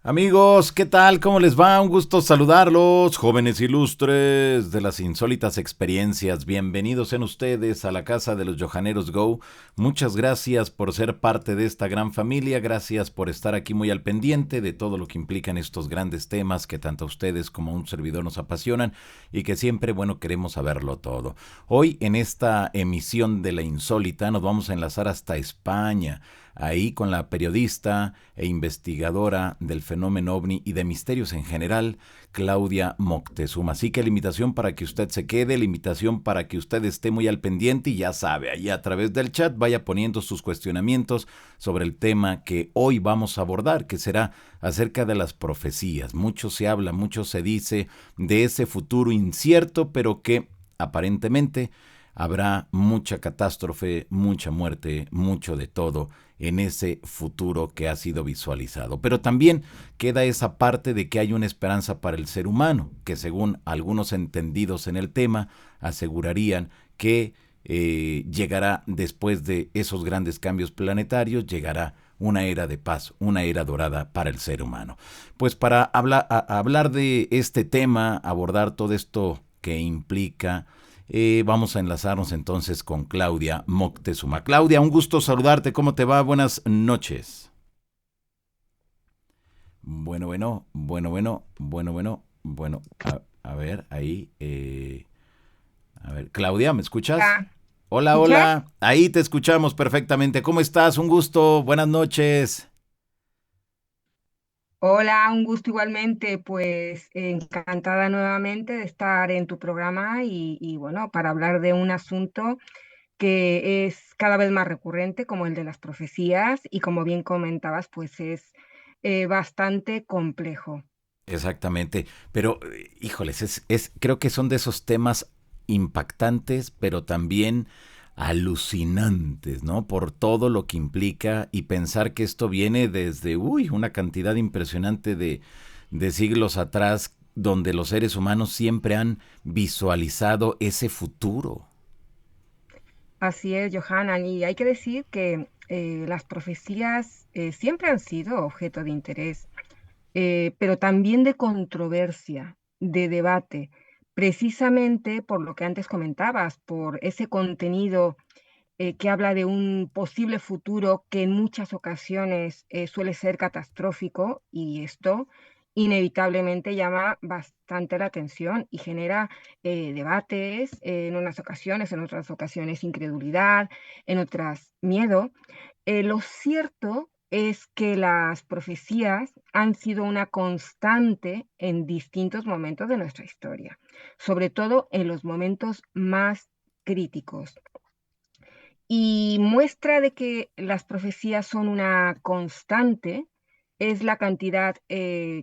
Amigos, ¿qué tal? ¿Cómo les va? Un gusto saludarlos, jóvenes ilustres de las insólitas experiencias. Bienvenidos sean ustedes a la casa de los Johaneros Go. Muchas gracias por ser parte de esta gran familia. Gracias por estar aquí muy al pendiente de todo lo que implican estos grandes temas que tanto a ustedes como a un servidor nos apasionan y que siempre, bueno, queremos saberlo todo. Hoy en esta emisión de La Insólita nos vamos a enlazar hasta España, ahí con la periodista e investigadora del fenómeno ovni y de misterios en general, Claudia Moctezuma. Así que la invitación para que usted se quede, la invitación para que usted esté muy al pendiente y ya sabe, ahí a través del chat vaya poniendo sus cuestionamientos sobre el tema que hoy vamos a abordar, que será acerca de las profecías. Mucho se habla, mucho se dice de ese futuro incierto, pero que aparentemente habrá mucha catástrofe, mucha muerte, mucho de todo en ese futuro que ha sido visualizado. Pero también queda esa parte de que hay una esperanza para el ser humano, que según algunos entendidos en el tema, asegurarían que llegará después de esos grandes cambios planetarios, llegará una era de paz, una era dorada para el ser humano. Pues para hablar de este tema, abordar todo esto que implica, vamos a enlazarnos entonces con Claudia Moctezuma. Claudia, un gusto saludarte. ¿Cómo te va? Buenas noches. Bueno. A ver, ahí. A ver, Claudia, ¿me escuchas? Hola, Hola, ¿escuchas? hola. Ahí te escuchamos perfectamente. ¿Cómo estás? Un gusto. Buenas noches. Hola, un gusto igualmente, pues encantada nuevamente de estar en tu programa y bueno, para hablar de un asunto que es cada vez más recurrente, como el de las profecías, y como bien comentabas, pues es bastante complejo. Exactamente. Pero, híjoles, creo que son de esos temas impactantes, pero también alucinantes, ¿no? Por todo lo que implica y pensar que esto viene desde, una cantidad impresionante de siglos atrás, donde los seres humanos siempre han visualizado ese futuro. Así es, Johanna, y hay que decir que las profecías siempre han sido objeto de interés, pero también de controversia, de debate, precisamente por lo que antes comentabas, por ese contenido que habla de un posible futuro que en muchas ocasiones suele ser catastrófico y esto inevitablemente llama bastante la atención y genera debates en unas ocasiones, en otras ocasiones incredulidad, en otras miedo. Lo cierto es que las profecías han sido una constante en distintos momentos de nuestra historia, sobre todo en los momentos más críticos. Y muestra de que las profecías son una constante es la cantidad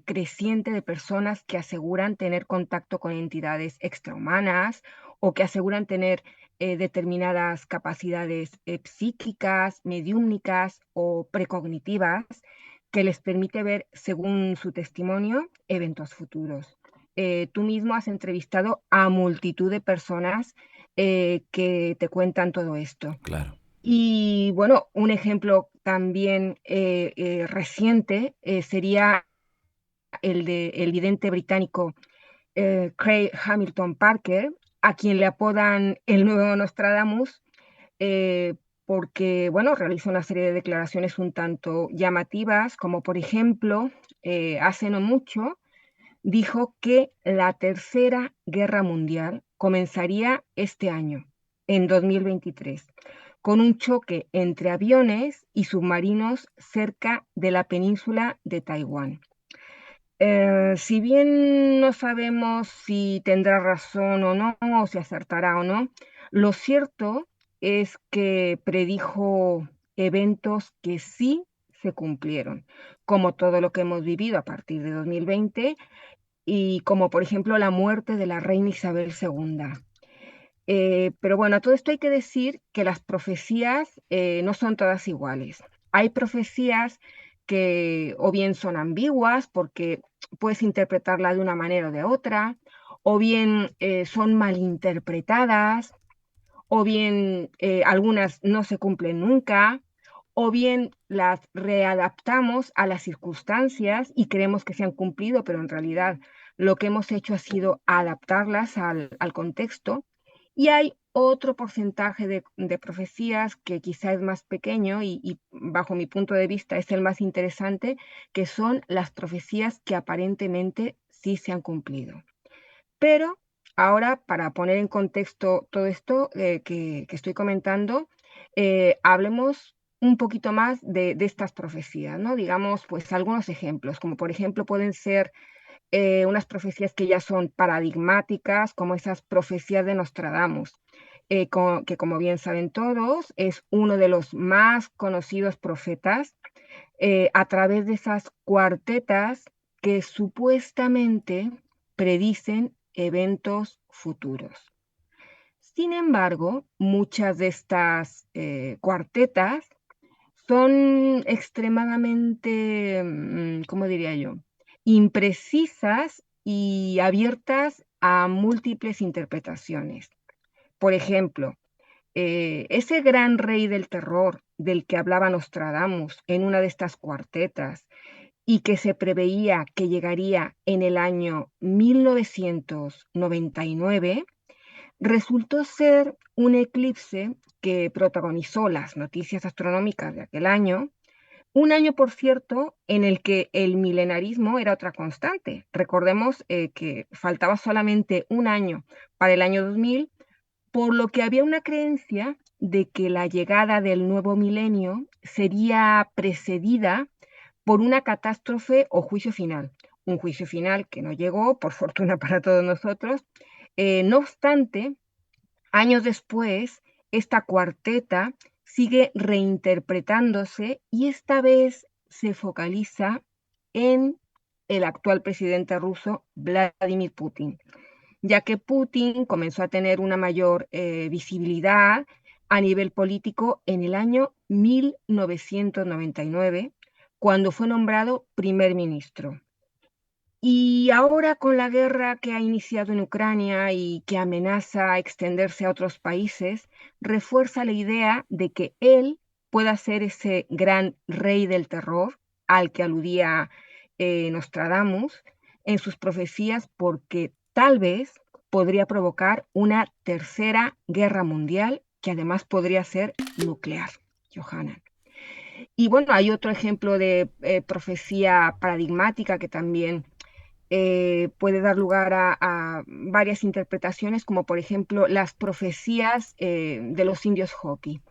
creciente de personas que aseguran tener contacto con entidades extrahumanas o que aseguran tener determinadas capacidades psíquicas, mediúmnicas o precognitivas que les permite ver, según su testimonio, eventos futuros. Tú mismo has entrevistado a multitud de personas que te cuentan todo esto. Claro. Y bueno, un ejemplo también reciente sería el de el vidente británico Craig Hamilton Parker, a quien le apodan el nuevo Nostradamus, eh, porque bueno, realiza una serie de declaraciones un tanto llamativas, como por ejemplo, hace no mucho dijo que la Tercera Guerra Mundial comenzaría este año, en 2023, con un choque entre aviones y submarinos cerca de la península de Taiwán. Si bien no sabemos si tendrá razón o no, o si acertará o no, lo cierto es que predijo eventos que sí se cumplieron, como todo lo que hemos vivido a partir de 2020 y como por ejemplo la muerte de la reina Isabel II. Pero bueno, a todo esto hay que decir que las profecías no son todas iguales. Hay profecías que o bien son ambiguas porque puedes interpretarla de una manera o de otra, o bien son malinterpretadas, o bien algunas no se cumplen nunca, o bien las readaptamos a las circunstancias y creemos que se han cumplido, pero en realidad lo que hemos hecho ha sido adaptarlas al contexto. Y hay otro porcentaje de profecías que quizá es más pequeño y bajo mi punto de vista es el más interesante, que son las profecías que aparentemente sí se han cumplido. Pero ahora, para poner en contexto todo esto que estoy comentando, hablemos un poquito más de estas profecías, ¿no? Digamos, pues algunos ejemplos, como por ejemplo pueden ser unas profecías que ya son paradigmáticas, como esas profecías de Nostradamus, que como bien saben todos, es uno de los más conocidos profetas a través de esas cuartetas que supuestamente predicen eventos futuros. Sin embargo, muchas de estas cuartetas son extremadamente, ¿cómo diría yo? Imprecisas y abiertas a múltiples interpretaciones. Por ejemplo, ese gran rey del terror del que hablaba Nostradamus en una de estas cuartetas y que se preveía que llegaría en el año 1999, resultó ser un eclipse que protagonizó las noticias astronómicas de aquel año, un año, por cierto, en el que el milenarismo era otra constante. Recordemos que faltaba solamente un año para el año 2000, por lo que había una creencia de que la llegada del nuevo milenio sería precedida por una catástrofe o juicio final. Un juicio final que no llegó, por fortuna para todos nosotros. No obstante, años después, esta cuarteta sigue reinterpretándose y esta vez se focaliza en el actual presidente ruso, Vladimir Putin, ya que Putin comenzó a tener una mayor visibilidad a nivel político en el año 1999, cuando fue nombrado primer ministro. Y ahora con la guerra que ha iniciado en Ucrania y que amenaza extenderse a otros países, refuerza la idea de que él pueda ser ese gran rey del terror al que aludía Nostradamus en sus profecías, porque tal vez podría provocar una tercera guerra mundial que además podría ser nuclear, Johanna. Y bueno, hay otro ejemplo de profecía paradigmática que también puede dar lugar a varias interpretaciones, como por ejemplo las profecías de los indios Hopi.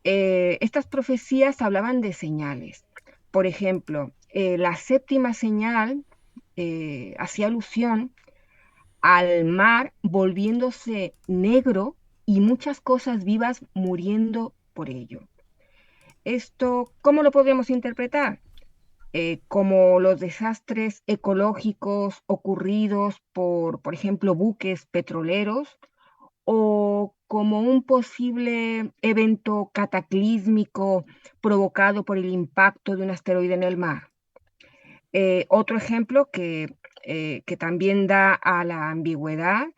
Estas profecías hablaban de señales. Por ejemplo, la séptima señal hacía alusión al mar volviéndose negro y muchas cosas vivas muriendo por ello. Esto, ¿cómo lo podemos interpretar? Como los desastres ecológicos ocurridos por ejemplo, buques petroleros o como un posible evento cataclísmico provocado por el impacto de un asteroide en el mar. Otro ejemplo que también da a la ambigüedad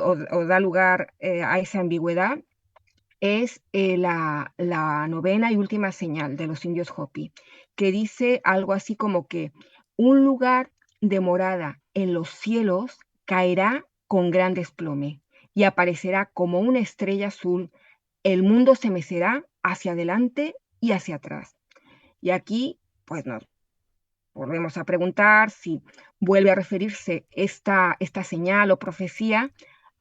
o da lugar a esa ambigüedad es la novena y última señal de los indios Hopi, que dice algo así como que un lugar de morada en los cielos caerá con gran desplome y aparecerá como una estrella azul. El mundo se mecerá hacia adelante y hacia atrás. Y aquí, pues nos volvemos a preguntar si vuelve a referirse esta señal o profecía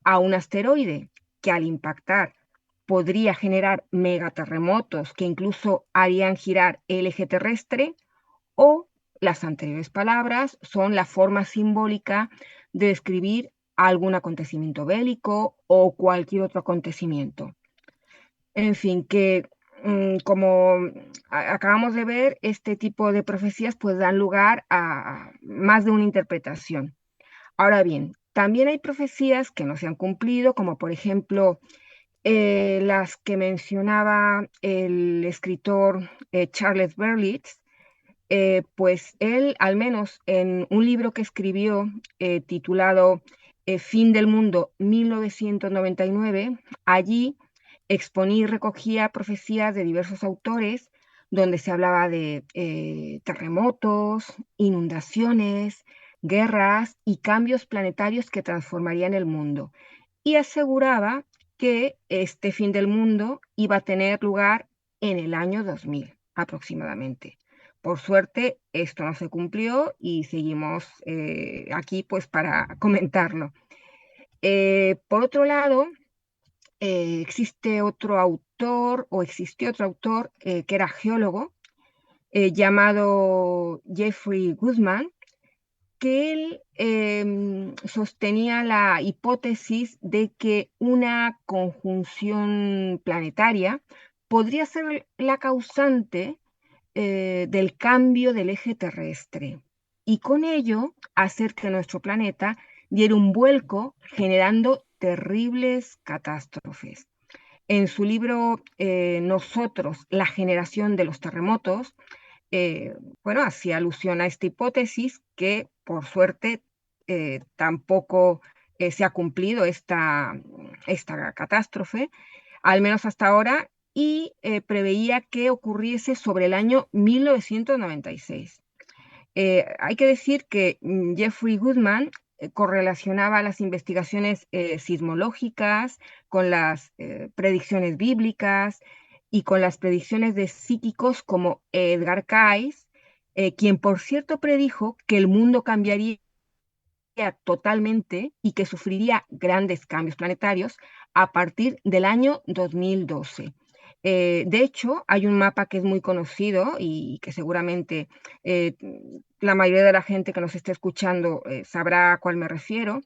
a un asteroide que al impactar podría generar megaterremotos que incluso harían girar el eje terrestre, o las anteriores palabras son la forma simbólica de describir algún acontecimiento bélico o cualquier otro acontecimiento. En fin, que como acabamos de ver, este tipo de profecías pues dan lugar a más de una interpretación. Ahora bien, también hay profecías que no se han cumplido, como por ejemplo las que mencionaba el escritor Charles Berlitz, pues él, al menos en un libro que escribió titulado Fin del Mundo 1999, allí exponía y recogía profecías de diversos autores donde se hablaba de terremotos, inundaciones, guerras y cambios planetarios que transformarían el mundo. Y aseguraba que este fin del mundo iba a tener lugar en el año 2000 aproximadamente. Por suerte, esto no se cumplió y seguimos aquí pues para comentarlo. Por otro lado, existe otro autor o existió otro autor que era geólogo llamado Jeffrey Goodman, que él sostenía la hipótesis de que una conjunción planetaria podría ser la causante del cambio del eje terrestre y con ello hacer que nuestro planeta diera un vuelco generando terribles catástrofes. En su libro Nosotros, la generación de los terremotos, eh, bueno, hacía alusión a esta hipótesis que por suerte tampoco se ha cumplido esta catástrofe, al menos hasta ahora, y preveía que ocurriese sobre el año 1996. Hay que decir que Jeffrey Goodman correlacionaba las investigaciones sismológicas con las predicciones bíblicas y con las predicciones de psíquicos como Edgar Cayce, quien por cierto predijo que el mundo cambiaría totalmente y que sufriría grandes cambios planetarios a partir del año 2012. De hecho, hay un mapa que es muy conocido y que seguramente eh, la mayoría de la gente que nos esté escuchando sabrá a cuál me refiero,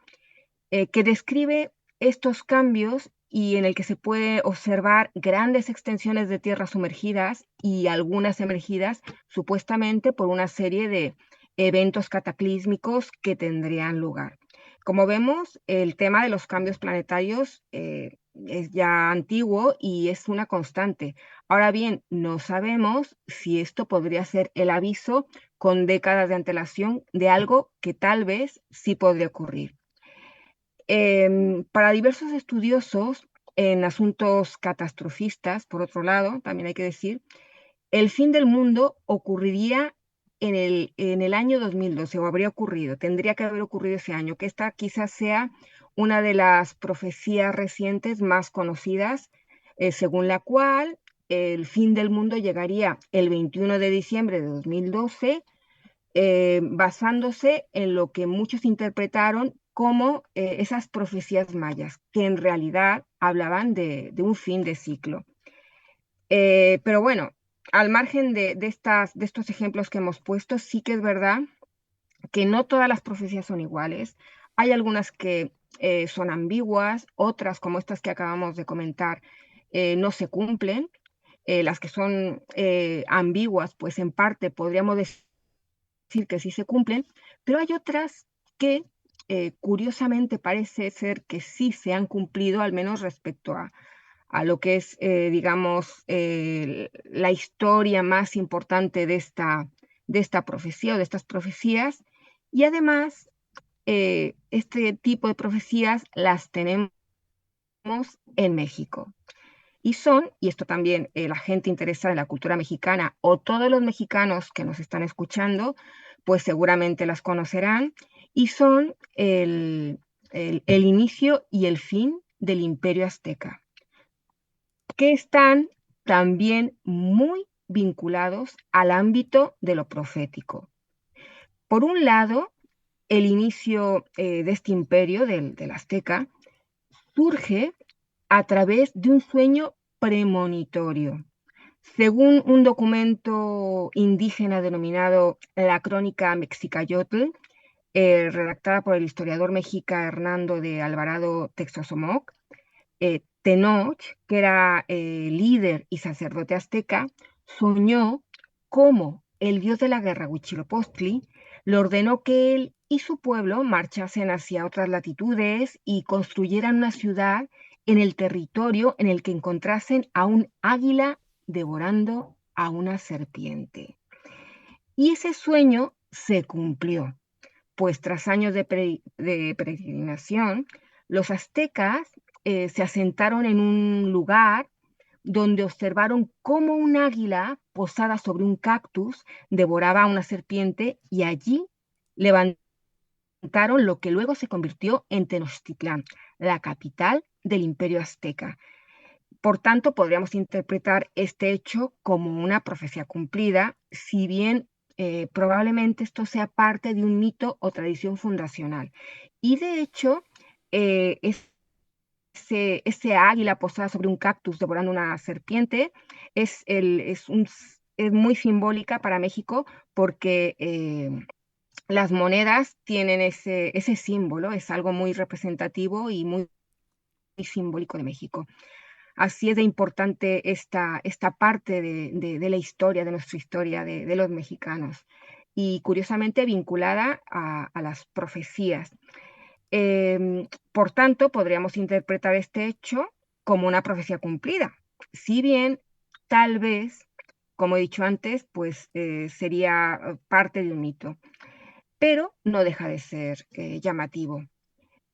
que describe estos cambios y en el que se puede observar grandes extensiones de tierra sumergidas y algunas emergidas supuestamente por una serie de eventos cataclísmicos que tendrían lugar. Como vemos, el tema de los cambios planetarios es ya antiguo y es una constante. Ahora bien, no sabemos si esto podría ser el aviso con décadas de antelación de algo que tal vez sí podría ocurrir. Para diversos estudiosos en asuntos catastrofistas, por otro lado, también hay que decir, el fin del mundo ocurriría en el año 2012, o habría ocurrido, tendría que haber ocurrido ese año, que esta quizás sea una de las profecías recientes más conocidas, según la cual el fin del mundo llegaría el 21 de diciembre de 2012 basándose en lo que muchos interpretaron como esas profecías mayas, que en realidad hablaban de un fin de ciclo. Pero bueno, al margen de estos ejemplos que hemos puesto, sí que es verdad que no todas las profecías son iguales. Hay algunas que son ambiguas, otras como estas que acabamos de comentar no se cumplen. Las que son ambiguas, pues en parte podríamos decir que sí se cumplen, pero hay otras que curiosamente parece ser que sí se han cumplido, al menos respecto a lo que es, digamos, la historia más importante de esta profecía o de estas profecías. Y además, este tipo de profecías las tenemos en México. Y son, y esto también la gente interesada en la cultura mexicana o todos los mexicanos que nos están escuchando, pues seguramente las conocerán, y son el inicio y el fin del Imperio Azteca, que están también muy vinculados al ámbito de lo profético. Por un lado, el inicio de este imperio del Azteca surge a través de un sueño premonitorio. Según un documento indígena denominado La Crónica Mexicayotl, redactada por el historiador mexica Hernando de Alvarado Texosomoc, Tenoch, que era líder y sacerdote azteca, soñó cómo el dios de la guerra, Huitzilopochtli, le ordenó que él y su pueblo marchasen hacia otras latitudes y construyeran una ciudad en el territorio en el que encontrasen a un águila devorando a una serpiente. Y ese sueño se cumplió, pues tras años de peregrinación, los aztecas se asentaron en un lugar donde observaron cómo un águila posada sobre un cactus devoraba a una serpiente y allí levantaron lo que luego se convirtió en Tenochtitlán, la capital del Imperio Azteca. Por tanto, podríamos interpretar este hecho como una profecía cumplida, si bien probablemente esto sea parte de un mito o tradición fundacional. Y de hecho, ese águila posada sobre un cactus devorando una serpiente es muy simbólica para México porque las monedas tienen ese símbolo, es algo muy representativo y muy simbólico de México. Así es de importante esta parte de la historia, de nuestra historia, de los mexicanos, y curiosamente vinculada a las profecías. Por tanto, podríamos interpretar este hecho como una profecía cumplida, si bien tal vez, como he dicho antes, pues sería parte de un mito, pero no deja de ser llamativo.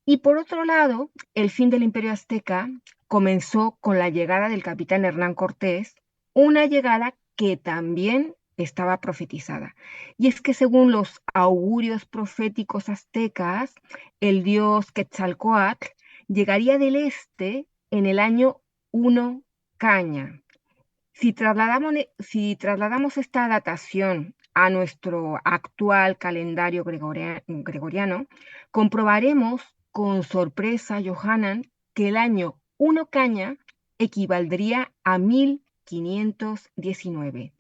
Y por otro lado, el fin del Imperio Azteca comenzó con la llegada del capitán Hernán Cortés, una llegada que también estaba profetizada. Y es que según los augurios proféticos aztecas, el dios Quetzalcóatl llegaría del este en el año 1 Caña. Si trasladamos esta datación a nuestro actual calendario gregoriano, comprobaremos con sorpresa, Johanan, que el año 1 Caña equivaldría a 1519,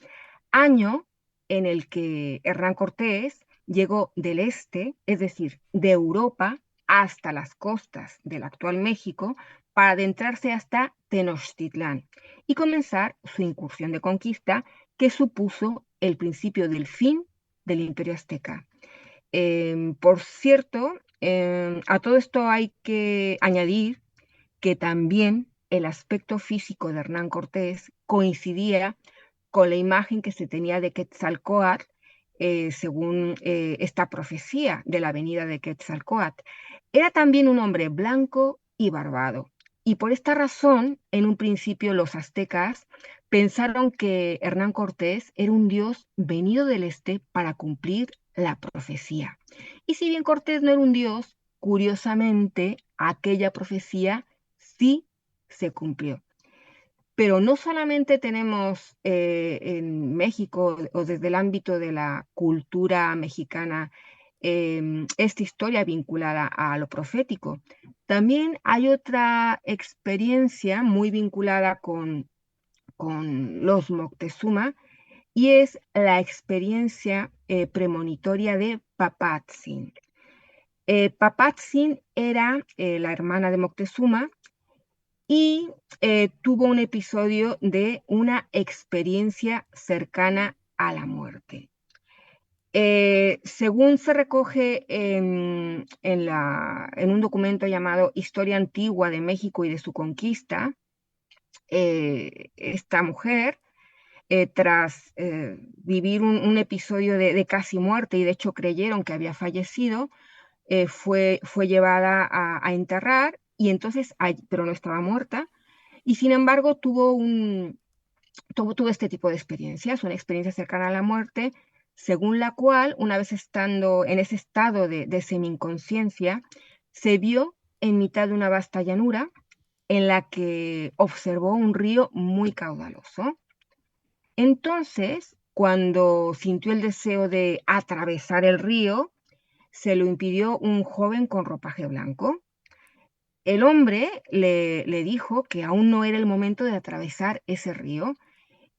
año en el que Hernán Cortés llegó del este, es decir, de Europa, hasta las costas del actual México, para adentrarse hasta Tenochtitlán y comenzar su incursión de conquista que supuso el principio del fin del Imperio Azteca. Por cierto, a todo esto hay que añadir que también el aspecto físico de Hernán Cortés coincidía con la imagen que se tenía de Quetzalcóatl, según esta profecía de la venida de Quetzalcóatl. Era también un hombre blanco y barbado. Y por esta razón, en un principio los aztecas pensaron que Hernán Cortés era un dios venido del este para cumplir la profecía. Y si bien Cortés no era un dios, curiosamente aquella profecía sí se cumplió. Pero no solamente tenemos en México o desde el ámbito de la cultura mexicana esta historia vinculada a lo profético. También hay otra experiencia muy vinculada con los Moctezuma y es la experiencia premonitoria de Papatzin. Papatzin era la hermana de Moctezuma y tuvo un episodio de una experiencia cercana a la muerte. Según se recoge en un documento llamado Historia Antigua de México y de su Conquista, esta mujer, tras vivir un episodio de casi muerte, y de hecho creyeron que había fallecido, fue llevada a enterrar, y entonces, pero no estaba muerta, y sin embargo tuvo este tipo de experiencias, una experiencia cercana a la muerte, según la cual, una vez estando en ese estado de semi-inconsciencia, se vio en mitad de una vasta llanura en la que observó un río muy caudaloso. Entonces, cuando sintió el deseo de atravesar el río, se lo impidió un joven con ropaje blanco. El hombre le dijo que aún no era el momento de atravesar ese río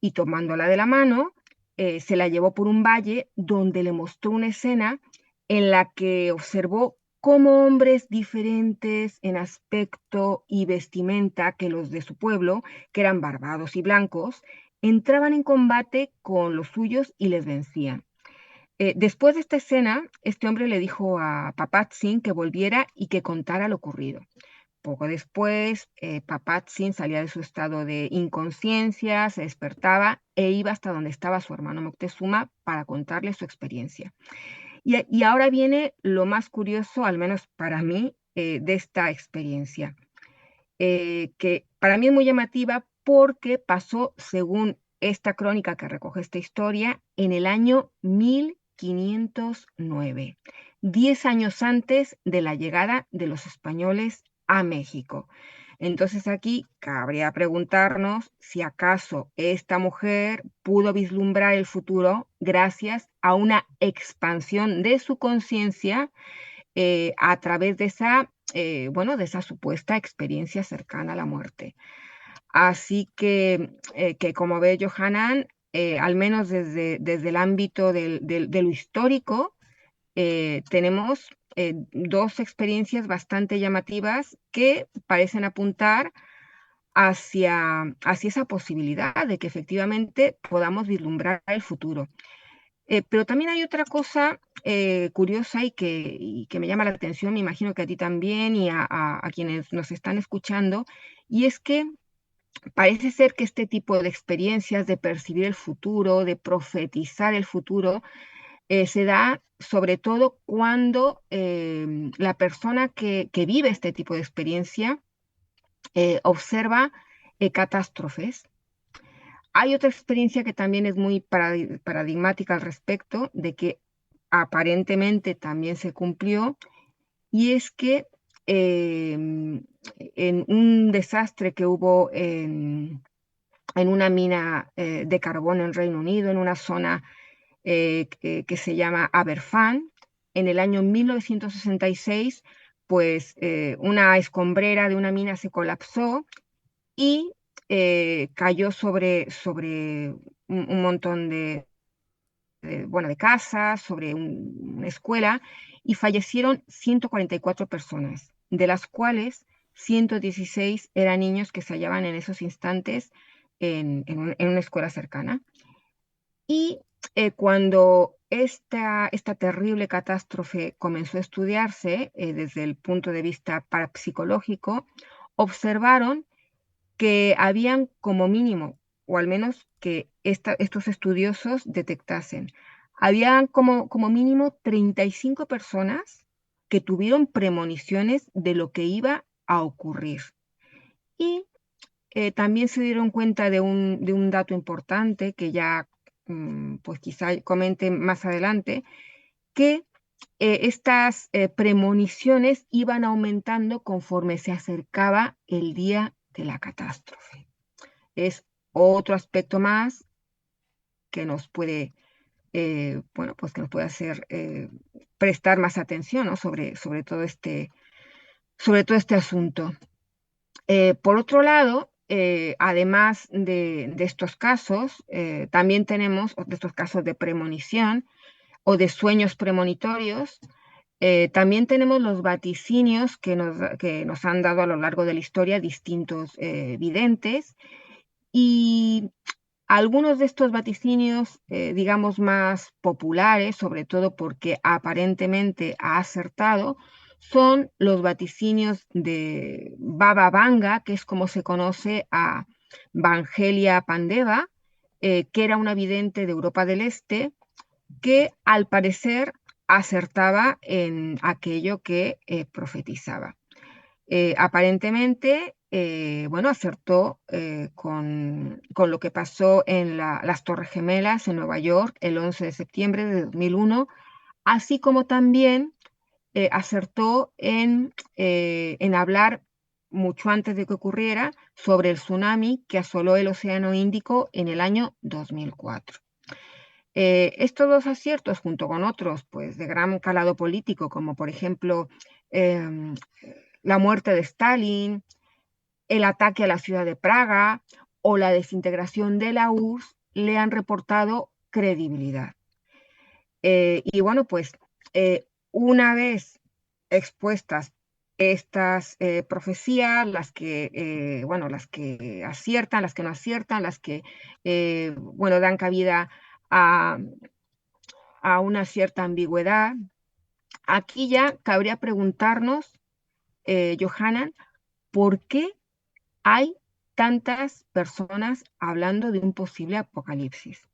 y tomándola de la mano, se la llevó por un valle donde le mostró una escena en la que observó cómo hombres diferentes en aspecto y vestimenta que los de su pueblo, que eran barbados y blancos, entraban en combate con los suyos y les vencían. Después de esta escena, este hombre le dijo a Papatzin que volviera y que contara lo ocurrido. Poco después, Papatzin salía de su estado de inconsciencia, se despertaba e iba hasta donde estaba su hermano Moctezuma para contarle su experiencia. Y ahora viene lo más curioso, al menos para mí, de esta experiencia, que para mí es muy llamativa porque pasó, según esta crónica que recoge esta historia, en el año 1509, 10 años antes de la llegada de los españoles a México. Entonces aquí cabría preguntarnos si acaso esta mujer pudo vislumbrar el futuro gracias a una expansión de su conciencia a través de esa, bueno, de esa supuesta experiencia cercana a la muerte. Así que como ve Johanan, al menos desde el ámbito de lo histórico, tenemos dos experiencias bastante llamativas que parecen apuntar hacia esa posibilidad de que efectivamente podamos vislumbrar el futuro. Pero también hay otra cosa curiosa y que me llama la atención, me imagino que a ti también y a quienes nos están escuchando, y es que parece ser que este tipo de experiencias de percibir el futuro, de profetizar el futuro, se da sobre todo cuando la persona que vive este tipo de experiencia observa catástrofes. Hay otra experiencia que también es muy paradigmática al respecto, de que aparentemente también se cumplió, y es que en un desastre que hubo en una mina de carbón en Reino Unido, en una zona que se llama Aberfan, en el año 1966, pues una escombrera de una mina se colapsó y cayó sobre un montón bueno, de casas, sobre una escuela, y fallecieron 144 personas, de las cuales 116 eran niños que se hallaban en esos instantes en una escuela cercana. Y cuando esta terrible catástrofe comenzó a estudiarse desde el punto de vista parapsicológico, observaron que habían como mínimo, o al menos que estos estudiosos detectasen, habían como mínimo 35 personas que tuvieron premoniciones de lo que iba a ocurrir. Y también se dieron cuenta de un dato importante que ya pues quizá comente más adelante, que estas premoniciones iban aumentando conforme se acercaba el día de la catástrofe. Es otro aspecto más que nos puede, bueno, pues que nos puede hacer prestar más atención, ¿no? sobre todo este asunto. Por otro lado, además de estos casos, también tenemos de estos casos de premonición o de sueños premonitorios. También tenemos los vaticinios que nos han dado a lo largo de la historia distintos videntes, y algunos de estos vaticinios, digamos, más populares, sobre todo porque aparentemente ha acertado, son los vaticinios de Baba Vanga, que es como se conoce a Vangelia Pandeva, que era una vidente de Europa del Este, que al parecer acertaba en aquello que profetizaba. Aparentemente, bueno, acertó con lo que pasó en las Torres Gemelas en Nueva York el 11 de septiembre de 2001, así como también acertó en hablar mucho antes de que ocurriera sobre el tsunami que asoló el Océano Índico en el año 2004. Estos dos aciertos, junto con otros pues, de gran calado político, como por ejemplo em, la muerte de Stalin, el ataque a la ciudad de Praga o la desintegración de la URSS, le han reportado credibilidad. Y bueno, pues una vez expuestas estas profecías, bueno, las que aciertan, las que no aciertan, las que, bueno, dan cabida a, a una cierta ambigüedad, aquí ya cabría preguntarnos, Johanan, ¿por qué hay tantas personas hablando de un posible apocalipsis?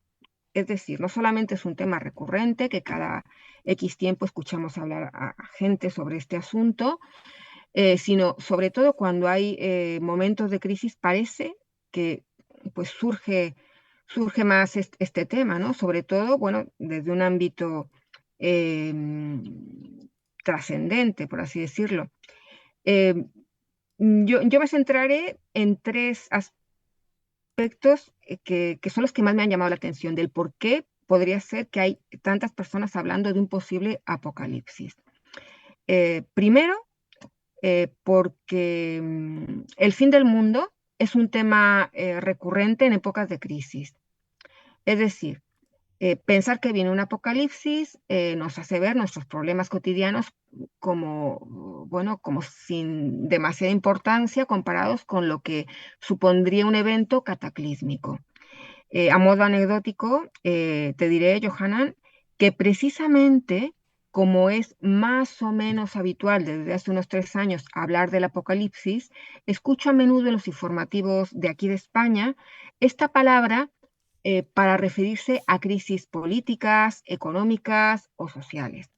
Es decir, no solamente es un tema recurrente que cada X tiempo escuchamos hablar a gente sobre este asunto, sino sobre todo cuando hay momentos de crisis, parece que pues surge más este tema, ¿no? Sobre todo, bueno, desde un ámbito eh, trascendente, por así decirlo. Eh, yo me centraré en tres aspectos que son los que más me han llamado la atención, del por qué podría ser que hay tantas personas hablando de un posible apocalipsis. Primero, porque el fin del mundo es un tema recurrente en épocas de crisis. Es decir, pensar que viene un apocalipsis nos hace ver nuestros problemas cotidianos como, bueno, como sin demasiada importancia comparados con lo que supondría un evento cataclísmico. A modo anecdótico, te diré, Johanan, que precisamente como es más o menos habitual desde hace unos 3 años hablar del apocalipsis, escucho a menudo en los informativos de aquí de España esta palabra para referirse a crisis políticas, económicas o sociales.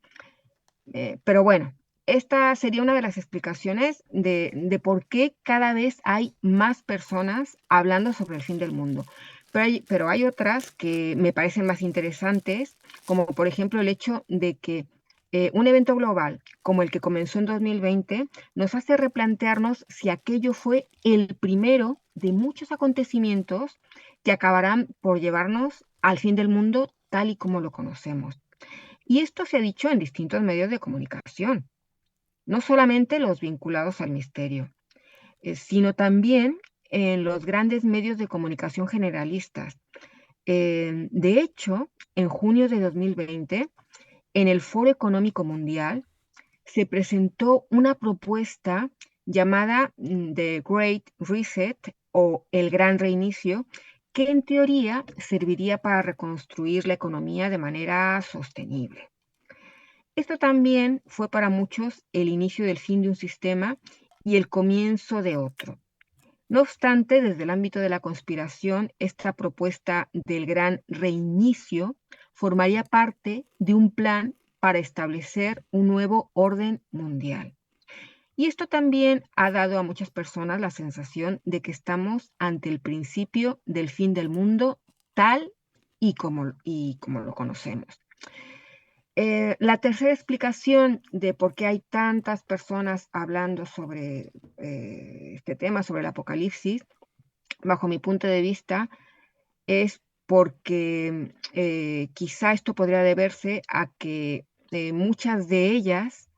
Pero bueno, esta sería una de las explicaciones de por qué cada vez hay más personas hablando sobre el fin del mundo. Pero hay otras que me parecen más interesantes, como por ejemplo el hecho de que un evento global como el que comenzó en 2020 nos hace replantearnos si aquello fue el primero de muchos acontecimientos que acabarán por llevarnos al fin del mundo tal y como lo conocemos. Y esto se ha dicho en distintos medios de comunicación, no solamente los vinculados al misterio, sino también en los grandes medios de comunicación generalistas. De hecho, en junio de 2020, en el Foro Económico Mundial, se presentó una propuesta llamada The Great Reset o el Gran Reinicio, que en teoría serviría para reconstruir la economía de manera sostenible. Esto también fue para muchos el inicio del fin de un sistema y el comienzo de otro. No obstante, desde el ámbito de la conspiración, esta propuesta del gran reinicio formaría parte de un plan para establecer un nuevo orden mundial. Y esto también ha dado a muchas personas la sensación de que estamos ante el principio del fin del mundo tal y como lo conocemos. La tercera explicación de por qué hay tantas personas hablando sobre este tema, sobre el apocalipsis, bajo mi punto de vista, es porque quizá esto podría deberse a que muchas de ellas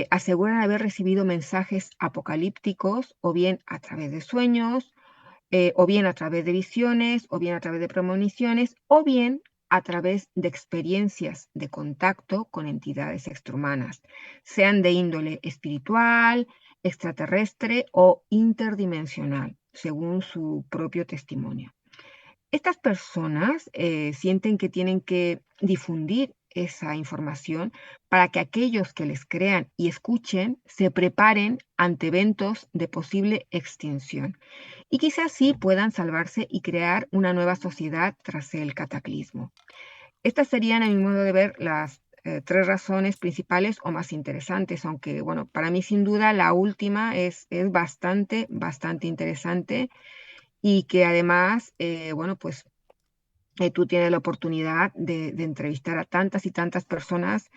aseguran haber recibido mensajes apocalípticos o bien a través de sueños, o bien a través de visiones, o bien a través de premoniciones, o bien a través de experiencias de contacto con entidades extrahumanas, sean de índole espiritual, extraterrestre o interdimensional, según su propio testimonio. Estas personas sienten que tienen que difundir esa información para que aquellos que les crean y escuchen se preparen ante eventos de posible extinción y quizás sí puedan salvarse y crear una nueva sociedad tras el cataclismo. Estas serían, a mi modo de ver, las tres razones principales o más interesantes, aunque, bueno, para mí sin duda la última es bastante, bastante interesante y que además, bueno, pues tú tienes la oportunidad de entrevistar a tantas y tantas personas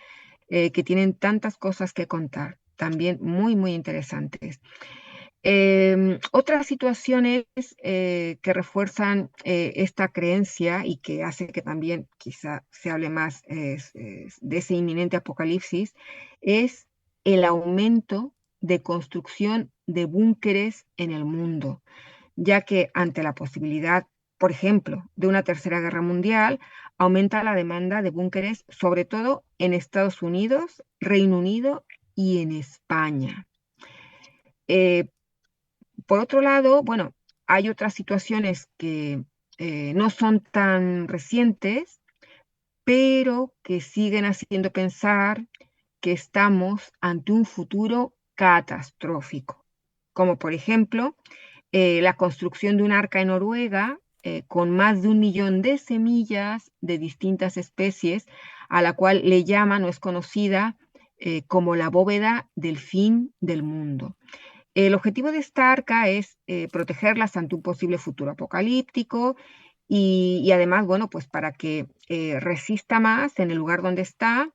que tienen tantas cosas que contar, también muy, muy interesantes. Otras situaciones que refuerzan esta creencia y que hace que también quizá se hable más de ese inminente apocalipsis es el aumento de construcción de búnkeres en el mundo, ya que ante la posibilidad, por ejemplo, de una tercera guerra mundial, aumenta la demanda de búnkeres, sobre todo en Estados Unidos, Reino Unido y en España. Eh, por otro lado, bueno, hay otras situaciones que no son tan recientes, pero que siguen haciendo pensar que estamos ante un futuro catastrófico, como por ejemplo la construcción de un arca en Noruega con más de 1 millón de semillas de distintas especies, a la cual le llaman o es conocida como la bóveda del fin del mundo. El objetivo de esta arca es protegerlas ante un posible futuro apocalíptico y además, bueno, pues para que resista más en el lugar donde está,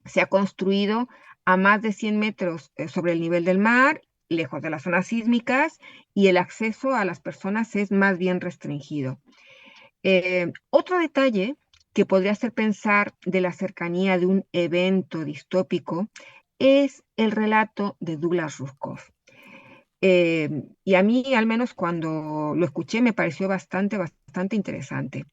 se ha construido a más de 100 metros sobre el nivel del mar, lejos de las zonas sísmicas, y el acceso a las personas es más bien restringido. Otro detalle que podría hacer pensar de la cercanía de un evento distópico es el relato de Douglas Rushkoff. Y a mí, al menos cuando lo escuché, me pareció bastante interesante.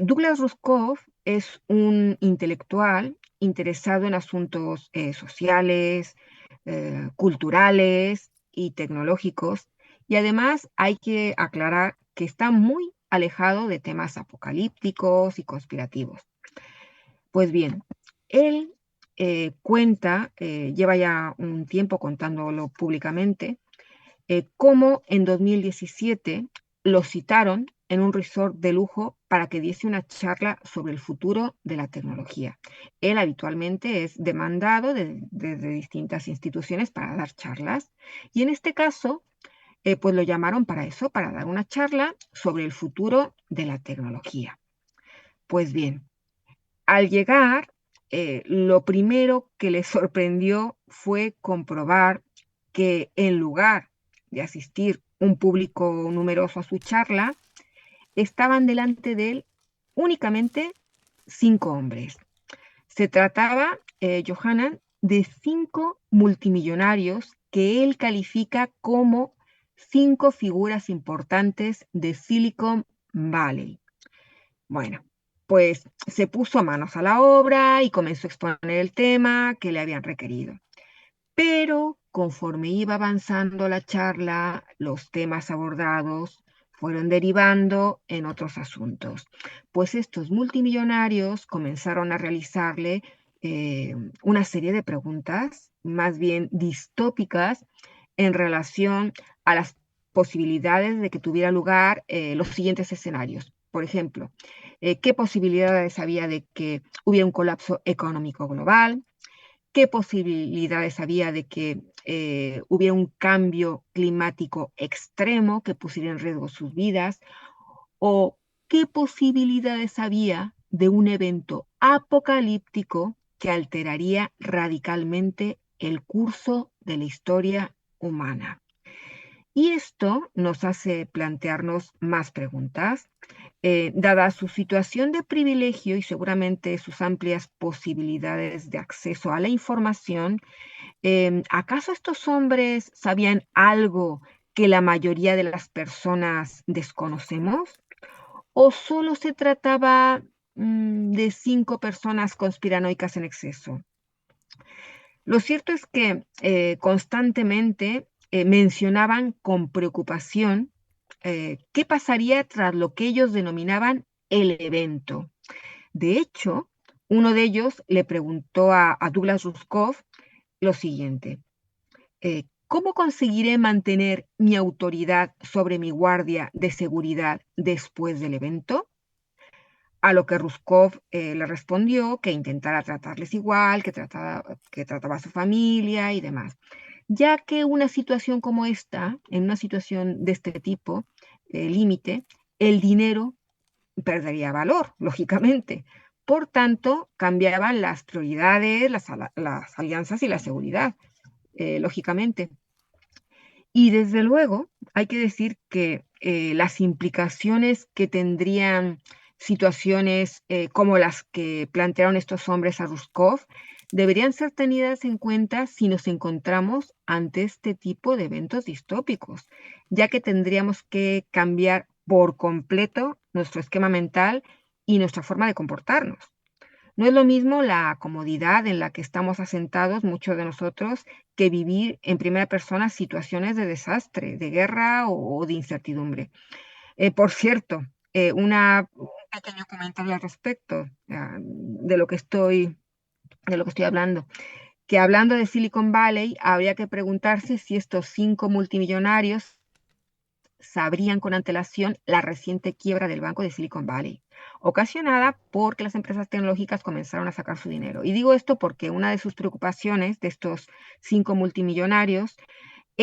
Douglas Rushkoff es un intelectual interesado en asuntos sociales, culturales y tecnológicos, y además hay que aclarar que está muy alejado de temas apocalípticos y conspirativos. Pues bien, él lleva ya un tiempo contándolo públicamente, cómo en 2017 lo citaron en un resort de lujo para que diese una charla sobre el futuro de la tecnología. Él habitualmente es demandado desde distintas instituciones para dar charlas y en este caso, pues lo llamaron para eso, para dar una charla sobre el futuro de la tecnología. Pues bien, al llegar, lo primero que le sorprendió fue comprobar que en lugar de asistir un público numeroso a su charla, estaban delante de él únicamente 5 hombres. Se trataba, Johanan, de 5 multimillonarios que él califica como 5 figuras importantes de Silicon Valley. Bueno, pues se puso manos a la obra y comenzó a exponer el tema que le habían requerido. Pero conforme iba avanzando la charla, los temas abordados fueron derivando en otros asuntos, pues estos multimillonarios comenzaron a realizarle eh, una serie de preguntas, más bien distópicas, en relación a las posibilidades de que tuviera lugar los siguientes escenarios. Por ejemplo, ¿qué posibilidades había de que hubiera un colapso económico global? ¿Qué posibilidades había de que hubiera un cambio climático extremo que pusiera en riesgo sus vidas? ¿O qué posibilidades había de un evento apocalíptico que alteraría radicalmente el curso de la historia humana? Y esto nos hace plantearnos más preguntas. Dada su situación de privilegio y seguramente sus amplias posibilidades de acceso a la información, ¿acaso estos hombres sabían algo que la mayoría de las personas desconocemos? ¿O solo se trataba de 5 personas conspiranoicas en exceso? Lo cierto es que constantemente mencionaban con preocupación qué pasaría tras lo que ellos denominaban el evento. De hecho, uno de ellos le preguntó a Douglas Rushkoff lo siguiente: ¿cómo conseguiré mantener mi autoridad sobre mi guardia de seguridad después del evento? A lo que Ruskov le respondió que intentara tratarles igual, que trataba a su familia y demás, ya que una situación como esta, en una situación de este tipo, límite, el dinero perdería valor, lógicamente. Por tanto, cambiaban las prioridades, las alianzas y la seguridad, lógicamente. Y desde luego, hay que decir que las implicaciones que tendrían situaciones como las que plantearon estos hombres a Ruskov deberían ser tenidas en cuenta si nos encontramos ante este tipo de eventos distópicos, ya que tendríamos que cambiar por completo nuestro esquema mental y nuestra forma de comportarnos. No es lo mismo la comodidad en la que estamos asentados muchos de nosotros que vivir en primera persona situaciones de desastre, de guerra o de incertidumbre. Por cierto, un pequeño comentario al respecto de lo que estoy hablando, que hablando de Silicon Valley, habría que preguntarse si estos 5 multimillonarios sabrían con antelación la reciente quiebra del Banco de Silicon Valley, ocasionada porque las empresas tecnológicas comenzaron a sacar su dinero. Y digo esto porque una de sus preocupaciones de estos 5 multimillonarios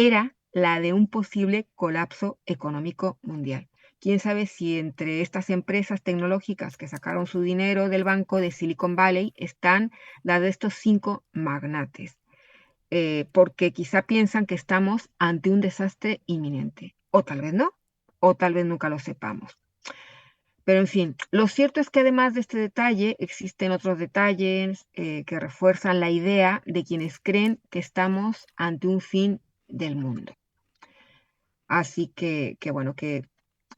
era la de un posible colapso económico mundial. Quién sabe si entre estas empresas tecnológicas que sacaron su dinero del banco de Silicon Valley están las de estos 5 magnates, porque quizá piensan que estamos ante un desastre inminente, o tal vez no, o tal vez nunca lo sepamos. Pero en fin, lo cierto es que además de este detalle, existen otros detalles que refuerzan la idea de quienes creen que estamos ante un fin del mundo. Así que bueno, que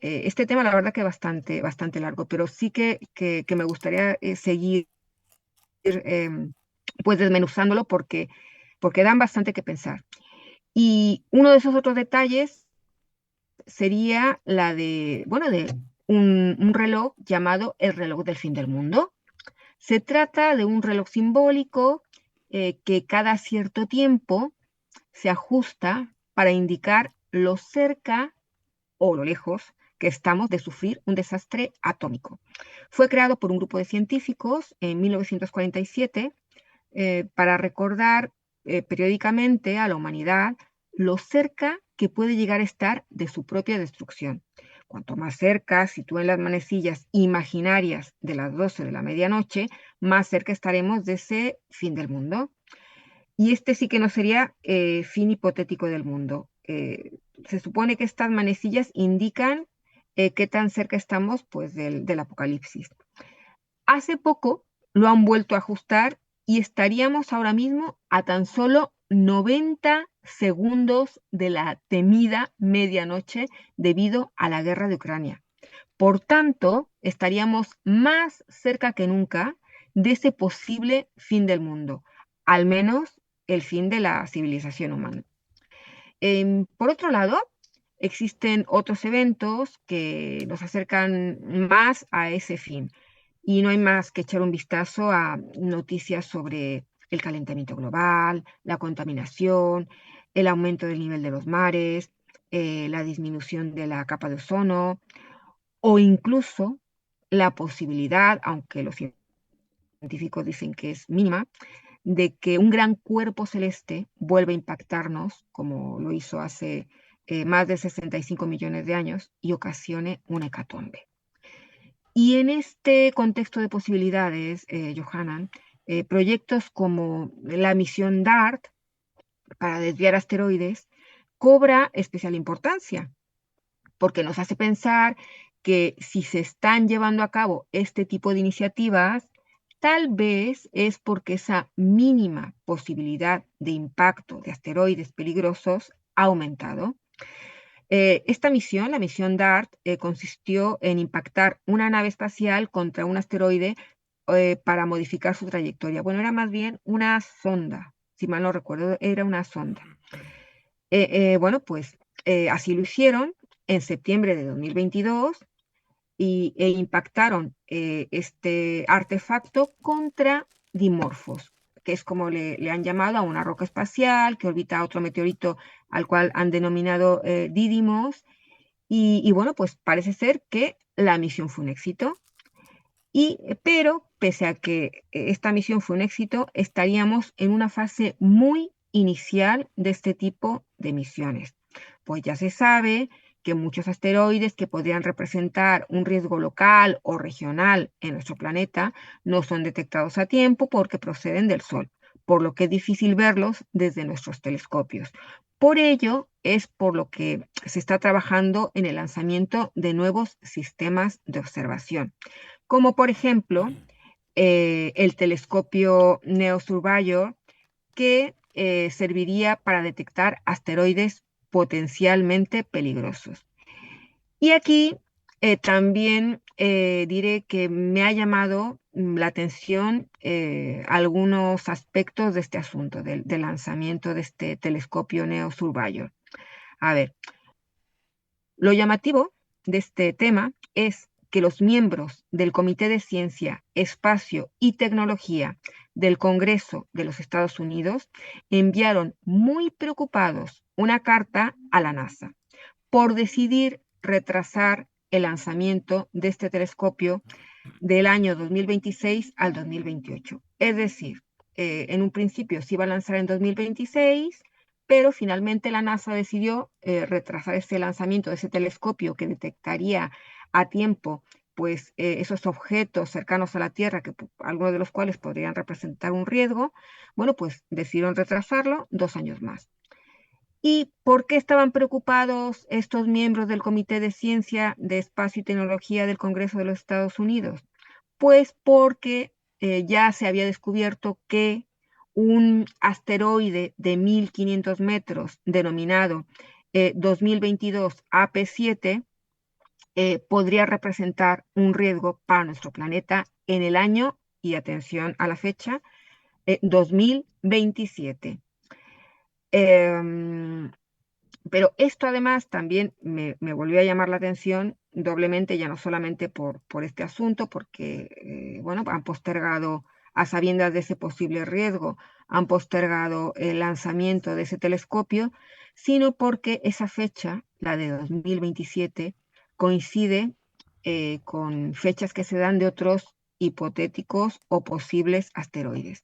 este tema la verdad que bastante largo, pero sí que me gustaría seguir pues desmenuzándolo porque dan bastante que pensar. Y uno de esos otros detalles sería la de, bueno, de un reloj llamado el reloj del fin del mundo. Se trata de un reloj simbólico que cada cierto tiempo se ajusta para indicar lo cerca o lo lejos que estamos de sufrir un desastre atómico. Fue creado por un grupo de científicos en 1947 para recordar periódicamente a la humanidad lo cerca que puede llegar a estar de su propia destrucción. Cuanto más cerca sitúen las manecillas imaginarias de las 12 de la medianoche, más cerca estaremos de ese fin del mundo. Y este sí que no sería fin hipotético del mundo. Se supone que estas manecillas indican qué tan cerca estamos pues, del apocalipsis. Hace poco lo han vuelto a ajustar y estaríamos ahora mismo a tan solo 90 segundos de la temida medianoche debido a la guerra de Ucrania. Por tanto, estaríamos más cerca que nunca de ese posible fin del mundo, al menos el fin de la civilización humana. Por otro lado, existen otros eventos que nos acercan más a ese fin. Y no hay más que echar un vistazo a noticias sobre el calentamiento global, la contaminación, el aumento del nivel de los mares, la disminución de la capa de ozono o incluso la posibilidad, aunque los científicos dicen que es mínima, de que un gran cuerpo celeste vuelva a impactarnos, como lo hizo hace más de 65 millones de años, y ocasione una hecatombe. Y en este contexto de posibilidades, Johanan, proyectos como la misión DART para desviar asteroides cobra especial importancia, porque nos hace pensar que si se están llevando a cabo este tipo de iniciativas, tal vez es porque esa mínima posibilidad de impacto de asteroides peligrosos ha aumentado. Esta misión, la misión DART, consistió en impactar una nave espacial contra un asteroide para modificar su trayectoria. Bueno, era más bien una sonda, si mal no recuerdo, era una sonda. Bueno, pues así lo hicieron en septiembre de 2022 e impactaron este artefacto contra Dimorphos, que es como le han llamado a una roca espacial que orbita a otro meteorito al cual han denominado Didymos. Y bueno, pues parece ser que la misión fue un éxito. Pero pese a que esta misión fue un éxito, estaríamos en una fase muy inicial de este tipo de misiones. Pues ya se sabe que muchos asteroides que podrían representar un riesgo local o regional en nuestro planeta no son detectados a tiempo porque proceden del Sol, por lo que es difícil verlos desde nuestros telescopios. Por ello es por lo que se está trabajando en el lanzamiento de nuevos sistemas de observación, como por ejemplo el telescopio Neo Surveyor, que serviría para detectar asteroides potencialmente peligrosos. Y aquí también diré que me ha llamado la atención algunos aspectos de este asunto, del lanzamiento de este telescopio Neo Surveyor. A ver, lo llamativo de este tema es que los miembros del Comité de Ciencia, Espacio y Tecnología del Congreso de los Estados Unidos enviaron muy preocupados una carta a la NASA por decidir retrasar el lanzamiento de este telescopio del año 2026 al 2028. Es decir, en un principio se iba a lanzar en 2026, pero finalmente la NASA decidió retrasar ese lanzamiento de ese telescopio que detectaría a tiempo pues esos objetos cercanos a la Tierra, algunos de los cuales podrían representar un riesgo. Bueno, pues decidieron retrasarlo 2 años más. ¿Y por qué estaban preocupados estos miembros del Comité de Ciencia, de Espacio y Tecnología del Congreso de los Estados Unidos? Pues porque ya se había descubierto que un asteroide de 1500 metros denominado 2022 AP7 podría representar un riesgo para nuestro planeta en el año, y atención a la fecha, 2027. Em, pero esto además también me volvió a llamar la atención doblemente, ya no solamente por este asunto, porque bueno, han postergado, a sabiendas de ese posible riesgo, han postergado el lanzamiento de ese telescopio, sino porque esa fecha, la de 2027, coincide con fechas que se dan de otros hipotéticos o posibles asteroides.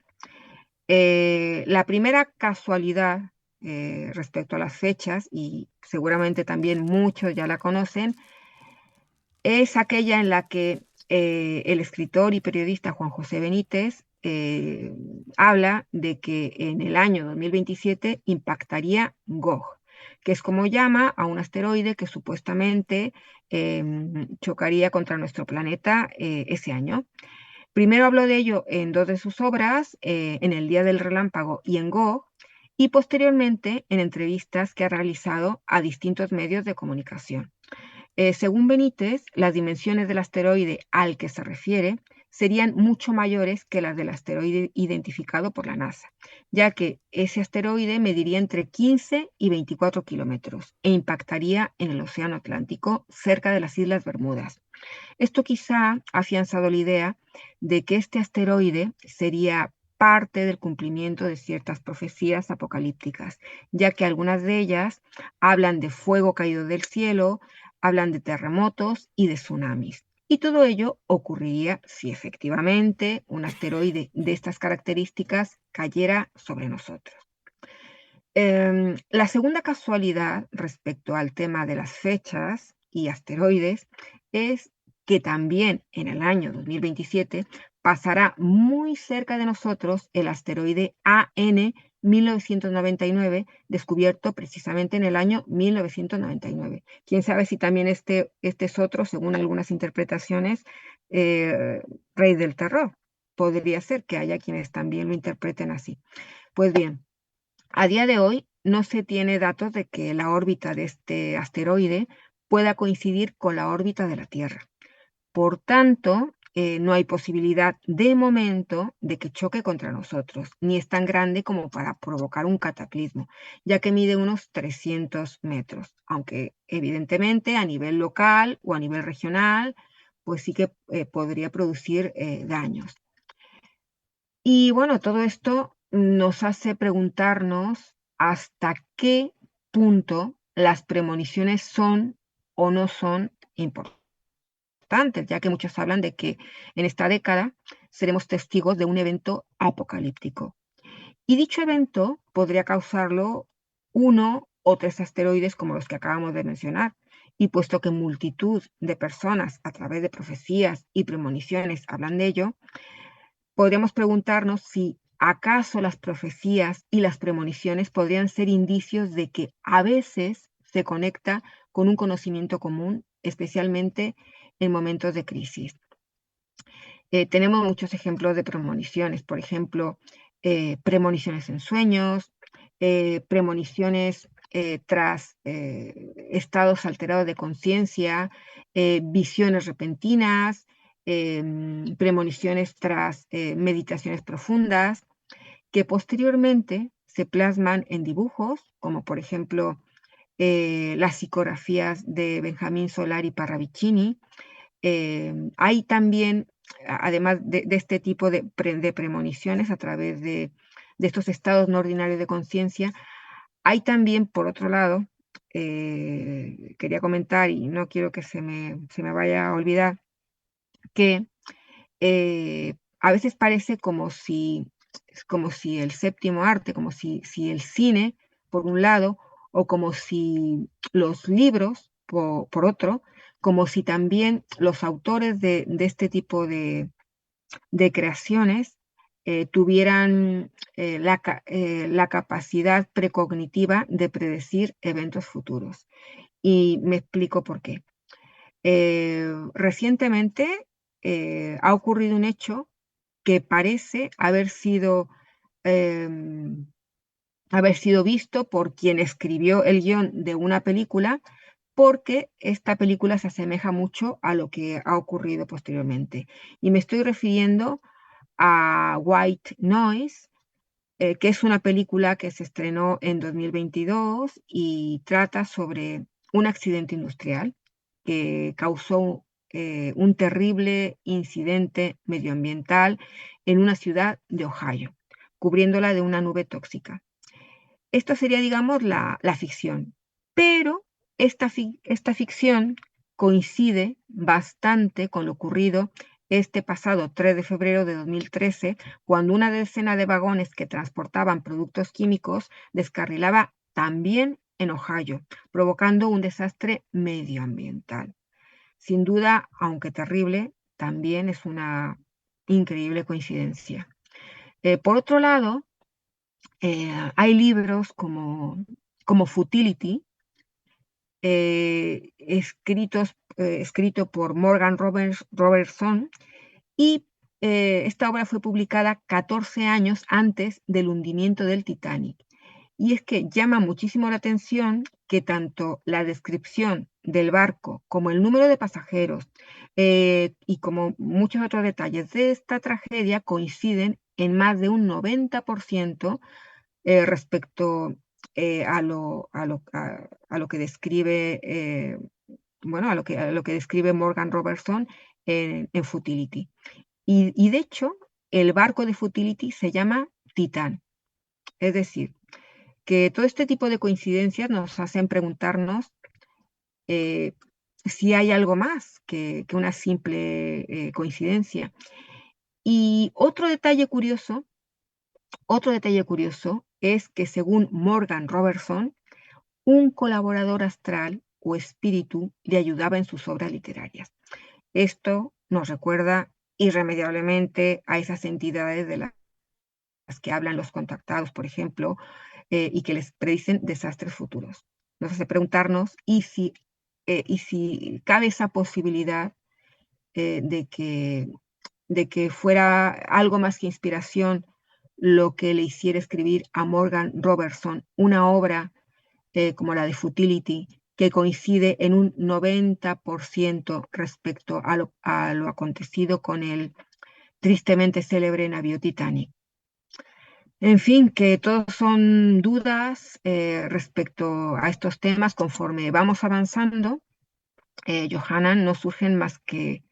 La primera casualidad respecto a las fechas, y seguramente también muchos ya la conocen, es aquella en la que el escritor y periodista Juan José Benítez habla de que en el año 2027 impactaría Gog, que es como llama a un asteroide que supuestamente chocaría contra nuestro planeta ese año. Primero habló de ello en dos de sus obras, en El Día del Relámpago y en Gog, y posteriormente en entrevistas que ha realizado a distintos medios de comunicación. Según Benítez, las dimensiones del asteroide al que se refiere serían mucho mayores que las del asteroide identificado por la NASA, ya que ese asteroide mediría entre 15 y 24 kilómetros e impactaría en el Océano Atlántico cerca de las Islas Bermudas. Esto quizá ha afianzado la idea de que este asteroide sería parte del cumplimiento de ciertas profecías apocalípticas, ya que algunas de ellas hablan de fuego caído del cielo, hablan de terremotos y de tsunamis. Y todo ello ocurriría si efectivamente un asteroide de estas características cayera sobre nosotros. La segunda casualidad respecto al tema de las fechas y asteroides es que también en el año 2027 pasará muy cerca de nosotros el asteroide AN 1999, descubierto precisamente en el año 1999. Quién sabe si también este es otro, según algunas interpretaciones, eh, rey del terror. Podría ser que haya quienes también lo interpreten así. Pues bien, a día de hoy no se tiene datos de que la órbita de este asteroide pueda coincidir con la órbita de la Tierra. Por tanto, no hay posibilidad de momento de que choque contra nosotros, ni es tan grande como para provocar un cataclismo, ya que mide unos 300 metros, aunque evidentemente a nivel local o a nivel regional, pues sí que podría producir daños. Y bueno, todo esto nos hace preguntarnos hasta qué punto las premoniciones son o no son importantes, ya que muchos hablan de que en esta década seremos testigos de un evento apocalíptico. Y dicho evento podría causarlo uno o tres asteroides como los que acabamos de mencionar. Y puesto que multitud de personas a través de profecías y premoniciones hablan de ello, podríamos preguntarnos si acaso las profecías y las premoniciones podrían ser indicios de que a veces se conecta con un conocimiento común, especialmente en momentos de crisis. Tenemos muchos ejemplos de premoniciones, por ejemplo, premoniciones en sueños, premoniciones tras estados alterados de conciencia, visiones repentinas, premoniciones tras meditaciones profundas, que posteriormente se plasman en dibujos, como por ejemplo las psicografías de Benjamín Solari Parravicini. Hay también, además de este tipo de premoniciones a través de estos estados no ordinarios de conciencia, hay también, por otro lado, quería comentar, y no quiero que se me vaya a olvidar, que a veces parece como si el séptimo arte, como si el cine por un lado, o como si los libros, por otro, como si también los autores de este tipo de creaciones tuvieran la capacidad precognitiva de predecir eventos futuros. Y me explico por qué. Recientemente ha ocurrido un hecho que parece haber sido visto por quien escribió el guión de una película, porque esta película se asemeja mucho a lo que ha ocurrido posteriormente. Y me estoy refiriendo a White Noise, que es una película que se estrenó en 2022 y trata sobre un accidente industrial que causó un terrible incidente medioambiental en una ciudad de Ohio, cubriéndola de una nube tóxica. Esto sería, digamos, la ficción, pero esta ficción coincide bastante con lo ocurrido este pasado 3 de febrero de 2013, cuando una decena de vagones que transportaban productos químicos descarrilaba también en Ohio, provocando un desastre medioambiental. Sin duda, aunque terrible, también es una increíble coincidencia. Por otro lado, hay libros como Futility, escrito por Morgan Robertson, y esta obra fue publicada 14 años antes del hundimiento del Titanic. Y es que llama muchísimo la atención que tanto la descripción del barco como el número de pasajeros y como muchos otros detalles de esta tragedia coinciden en más de un 90% respecto a lo que describe, bueno, a lo que describe Morgan Robertson en Futility. Y de hecho, el barco de Futility se llama Titán. Es decir, que todo este tipo de coincidencias nos hacen preguntarnos eh, si hay algo más que una simple coincidencia. Y otro detalle curioso es que según Morgan Robertson, un colaborador astral o espíritu le ayudaba en sus obras literarias. Esto nos recuerda irremediablemente a esas entidades de las que hablan los contactados, por ejemplo, y que les predicen desastres futuros. Nos hace preguntarnos y si cabe esa posibilidad eh, de que, de que fuera algo más que inspiración lo que le hiciera escribir a Morgan Robertson una obra como la de Futility, que coincide en un 90% respecto a lo acontecido con el tristemente célebre navío Titanic. En fin, que todos son dudas respecto a estos temas conforme vamos avanzando. Johanna, no surgen más que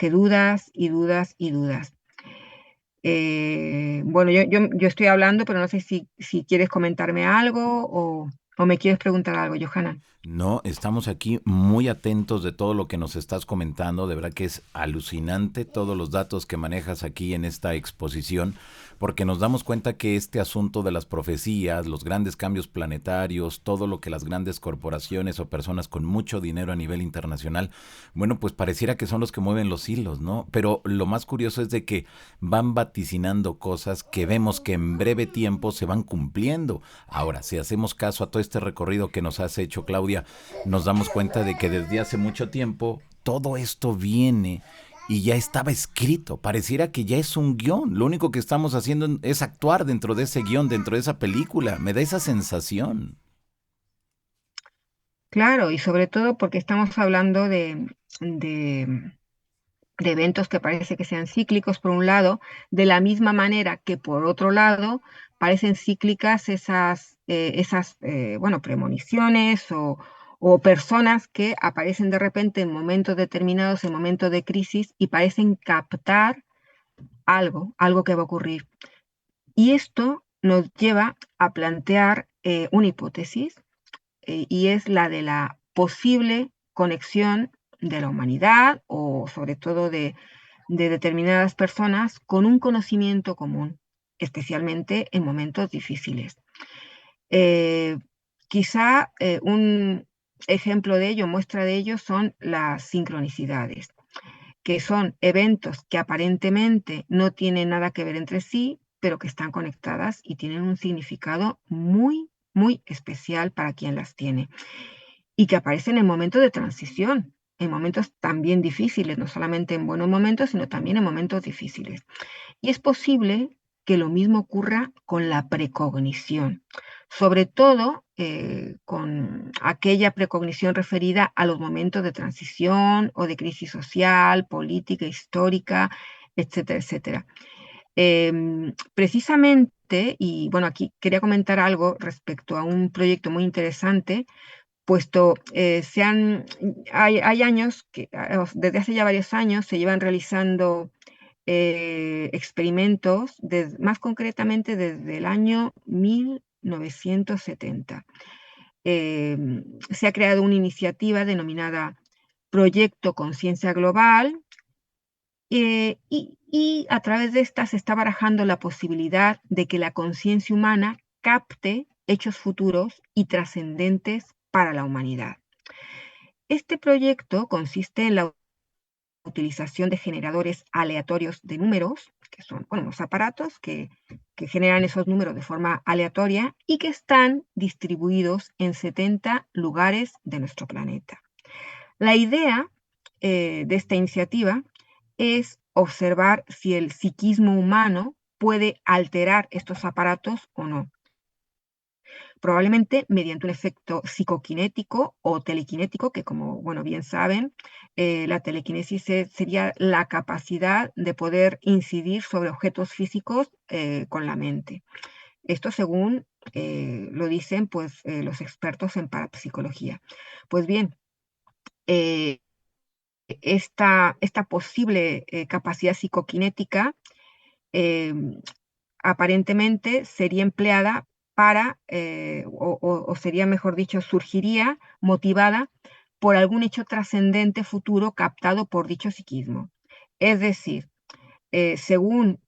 dudas y dudas y dudas. Bueno, yo estoy hablando, pero no sé si quieres comentarme algo o me quieres preguntar algo, Johanna. No, estamos aquí muy atentos de todo lo que nos estás comentando. De verdad que es alucinante todos los datos que manejas aquí en esta exposición, porque nos damos cuenta que este asunto de las profecías, los grandes cambios planetarios, todo lo que las grandes corporaciones o personas con mucho dinero a nivel internacional, bueno, pues pareciera que son los que mueven los hilos, ¿no? Pero lo más curioso es de que van vaticinando cosas que vemos que en breve tiempo se van cumpliendo. Ahora, si hacemos caso a todo este recorrido que nos has hecho, Claudia, nos damos cuenta de que desde hace mucho tiempo todo esto viene y ya estaba escrito. Pareciera que ya es un guión. Lo único que estamos haciendo es actuar dentro de ese guión, dentro de esa película. Me da esa sensación. Claro, y sobre todo porque estamos hablando de, de eventos que parece que sean cíclicos, por un lado, de la misma manera que por otro lado parecen cíclicas bueno, premoniciones o personas que aparecen de repente en momentos determinados, en momentos de crisis, y parecen captar algo que va a ocurrir. Y esto nos lleva a plantear una hipótesis, y es la de la posible conexión de la humanidad o sobre todo de determinadas personas con un conocimiento común, especialmente en momentos difíciles. Eh, Quizá un ejemplo de ello, muestra de ello, son las sincronicidades, que son eventos que aparentemente no tienen nada que ver entre sí, pero que están conectadas y tienen un significado muy, muy especial para quien las tiene, y que aparecen en momentos de transición, en momentos también difíciles, no solamente en buenos momentos, sino también en momentos difíciles. Y es posible que lo mismo ocurra con la precognición, sobre todo con aquella precognición referida a los momentos de transición o de crisis social, política, histórica, etcétera, etcétera. Precisamente, y bueno, aquí quería comentar algo respecto a un proyecto muy interesante, puesto hay años, desde hace ya varios años, se llevan realizando experimentos, más concretamente desde el año 1970. Se ha creado una iniciativa denominada Proyecto Conciencia Global, y a través de esta se está barajando la posibilidad de que la conciencia humana capte hechos futuros y trascendentes para la humanidad. Este proyecto consiste en la utilización de generadores aleatorios de números, que son los aparatos que generan esos números de forma aleatoria y que están distribuidos en 70 lugares de nuestro planeta. La idea de esta iniciativa es observar si el psiquismo humano puede alterar estos aparatos o no, probablemente mediante un efecto psicoquinético o telequinético, que como bien saben, la telequinesis sería la capacidad de poder incidir sobre objetos físicos con la mente. Esto según lo dicen los expertos en parapsicología. Pues bien, eh, esta posible capacidad psicoquinética eh, aparentemente sería empleada para, o sería mejor dicho, surgiría motivada por algún hecho trascendente futuro captado por dicho psiquismo. Es decir, según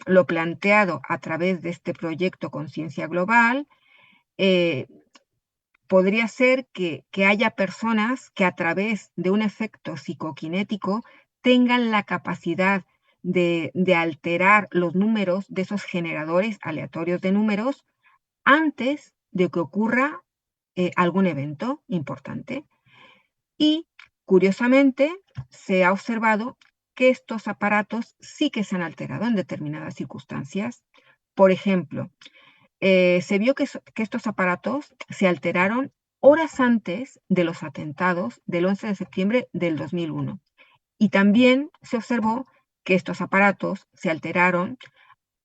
lo planteado a través de este proyecto Conciencia Global, eh, podría ser que haya personas que a través de un efecto psicoquinético tengan la capacidad de alterar los números de esos generadores aleatorios de números antes de que ocurra algún evento importante. Y curiosamente se ha observado que estos aparatos sí que se han alterado en determinadas circunstancias. Por ejemplo, se vio que estos aparatos se alteraron horas antes de los atentados del 11 de septiembre del 2001. Y también se observó que estos aparatos se alteraron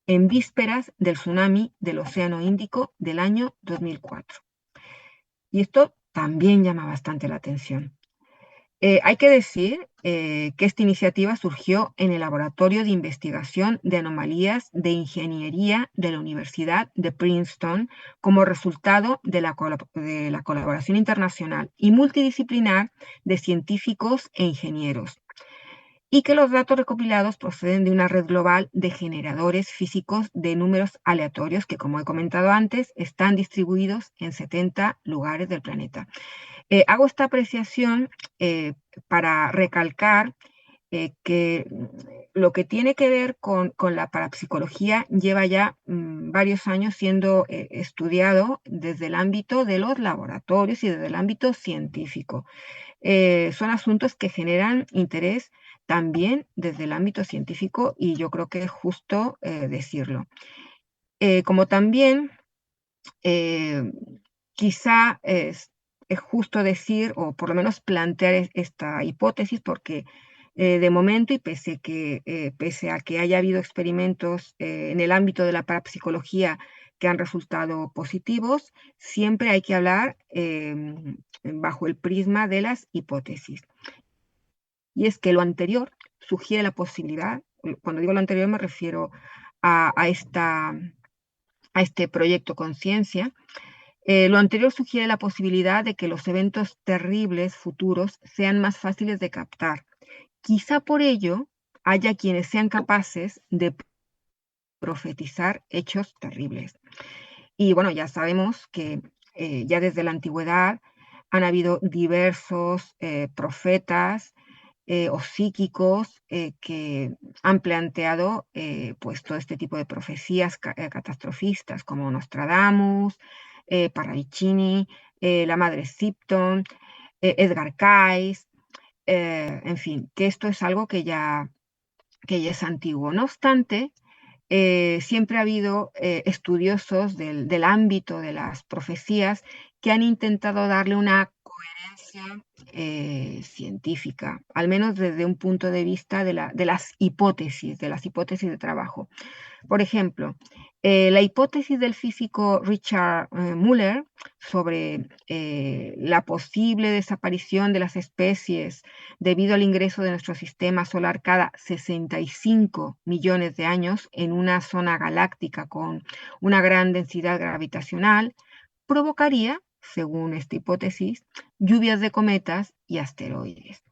en vísperas del tsunami del Océano Índico del año 2004. Y esto también llama bastante la atención. Hay que decir que esta iniciativa surgió en el Laboratorio de Investigación de Anomalías de Ingeniería de la Universidad de Princeton como resultado de la colaboración internacional y multidisciplinar de científicos e ingenieros, y que los datos recopilados proceden de una red global de generadores físicos de números aleatorios que, como he comentado antes, están distribuidos en 70 lugares del planeta. Hago esta apreciación para recalcar que lo que tiene que ver con la parapsicología lleva ya varios años siendo estudiado desde el ámbito de los laboratorios y desde el ámbito científico. Son asuntos que generan interés también desde el ámbito científico, y yo creo que es justo decirlo. Como también eh, quizá es justo decir, o por lo menos plantear esta hipótesis, porque de momento, y pese a que haya habido experimentos en el ámbito de la parapsicología que han resultado positivos, siempre hay que hablar bajo el prisma de las hipótesis. Y es que lo anterior sugiere la posibilidad, cuando digo lo anterior me refiero a este proyecto Conciencia. Lo anterior sugiere la posibilidad de que los eventos terribles futuros sean más fáciles de captar. Quizá por ello haya quienes sean capaces de profetizar hechos terribles. Y bueno, ya sabemos que ya desde la antigüedad han habido diversos profetas o psíquicos que han planteado pues todo este tipo de profecías catastrofistas, como Nostradamus, Parravicini, la madre Sipton, Edgar Cayce, en fin, que esto es algo que ya es antiguo. No obstante, siempre ha habido estudiosos del ámbito de las profecías que han intentado darle una coherencia científica, al menos desde un punto de vista de las hipótesis de trabajo. Por ejemplo, la hipótesis del físico Richard Muller sobre la posible desaparición de las especies debido al ingreso de nuestro sistema solar cada 65 millones de años en una zona galáctica con una gran densidad gravitacional, provocaría, según esta hipótesis, lluvias de cometas y asteroides.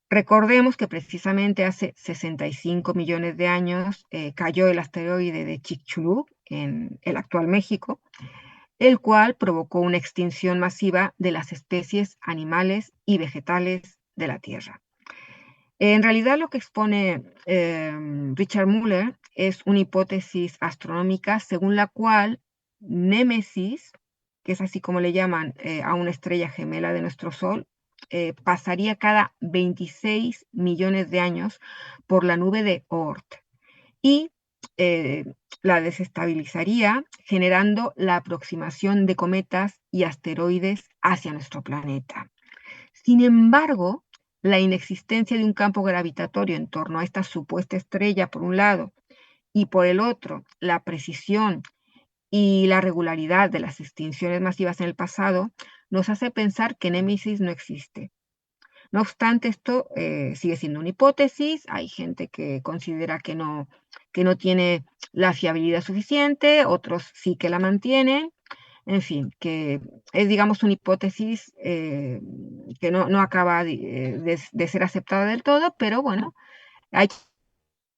Recordemos que precisamente hace 65 millones de años cayó el asteroide de Chicxulub en el actual México, el cual provocó una extinción masiva de las especies animales y vegetales de la Tierra. En realidad lo que expone Richard Muller es una hipótesis astronómica según la cual Némesis, que es así como le llaman a una estrella gemela de nuestro Sol, pasaría cada 26 millones de años por la nube de Oort y eh, la desestabilizaría, generando la aproximación de cometas y asteroides hacia nuestro planeta. Sin embargo, la inexistencia de un campo gravitatorio en torno a esta supuesta estrella, por un lado, y por el otro, la precisión y la regularidad de las extinciones masivas en el pasado, nos hace pensar que Némesis no existe. No obstante, esto sigue siendo una hipótesis. Hay gente que considera que no tiene la fiabilidad suficiente, otros sí que la mantienen. En fin, que es, digamos, una hipótesis que no acaba de ser aceptada del todo, pero bueno, hay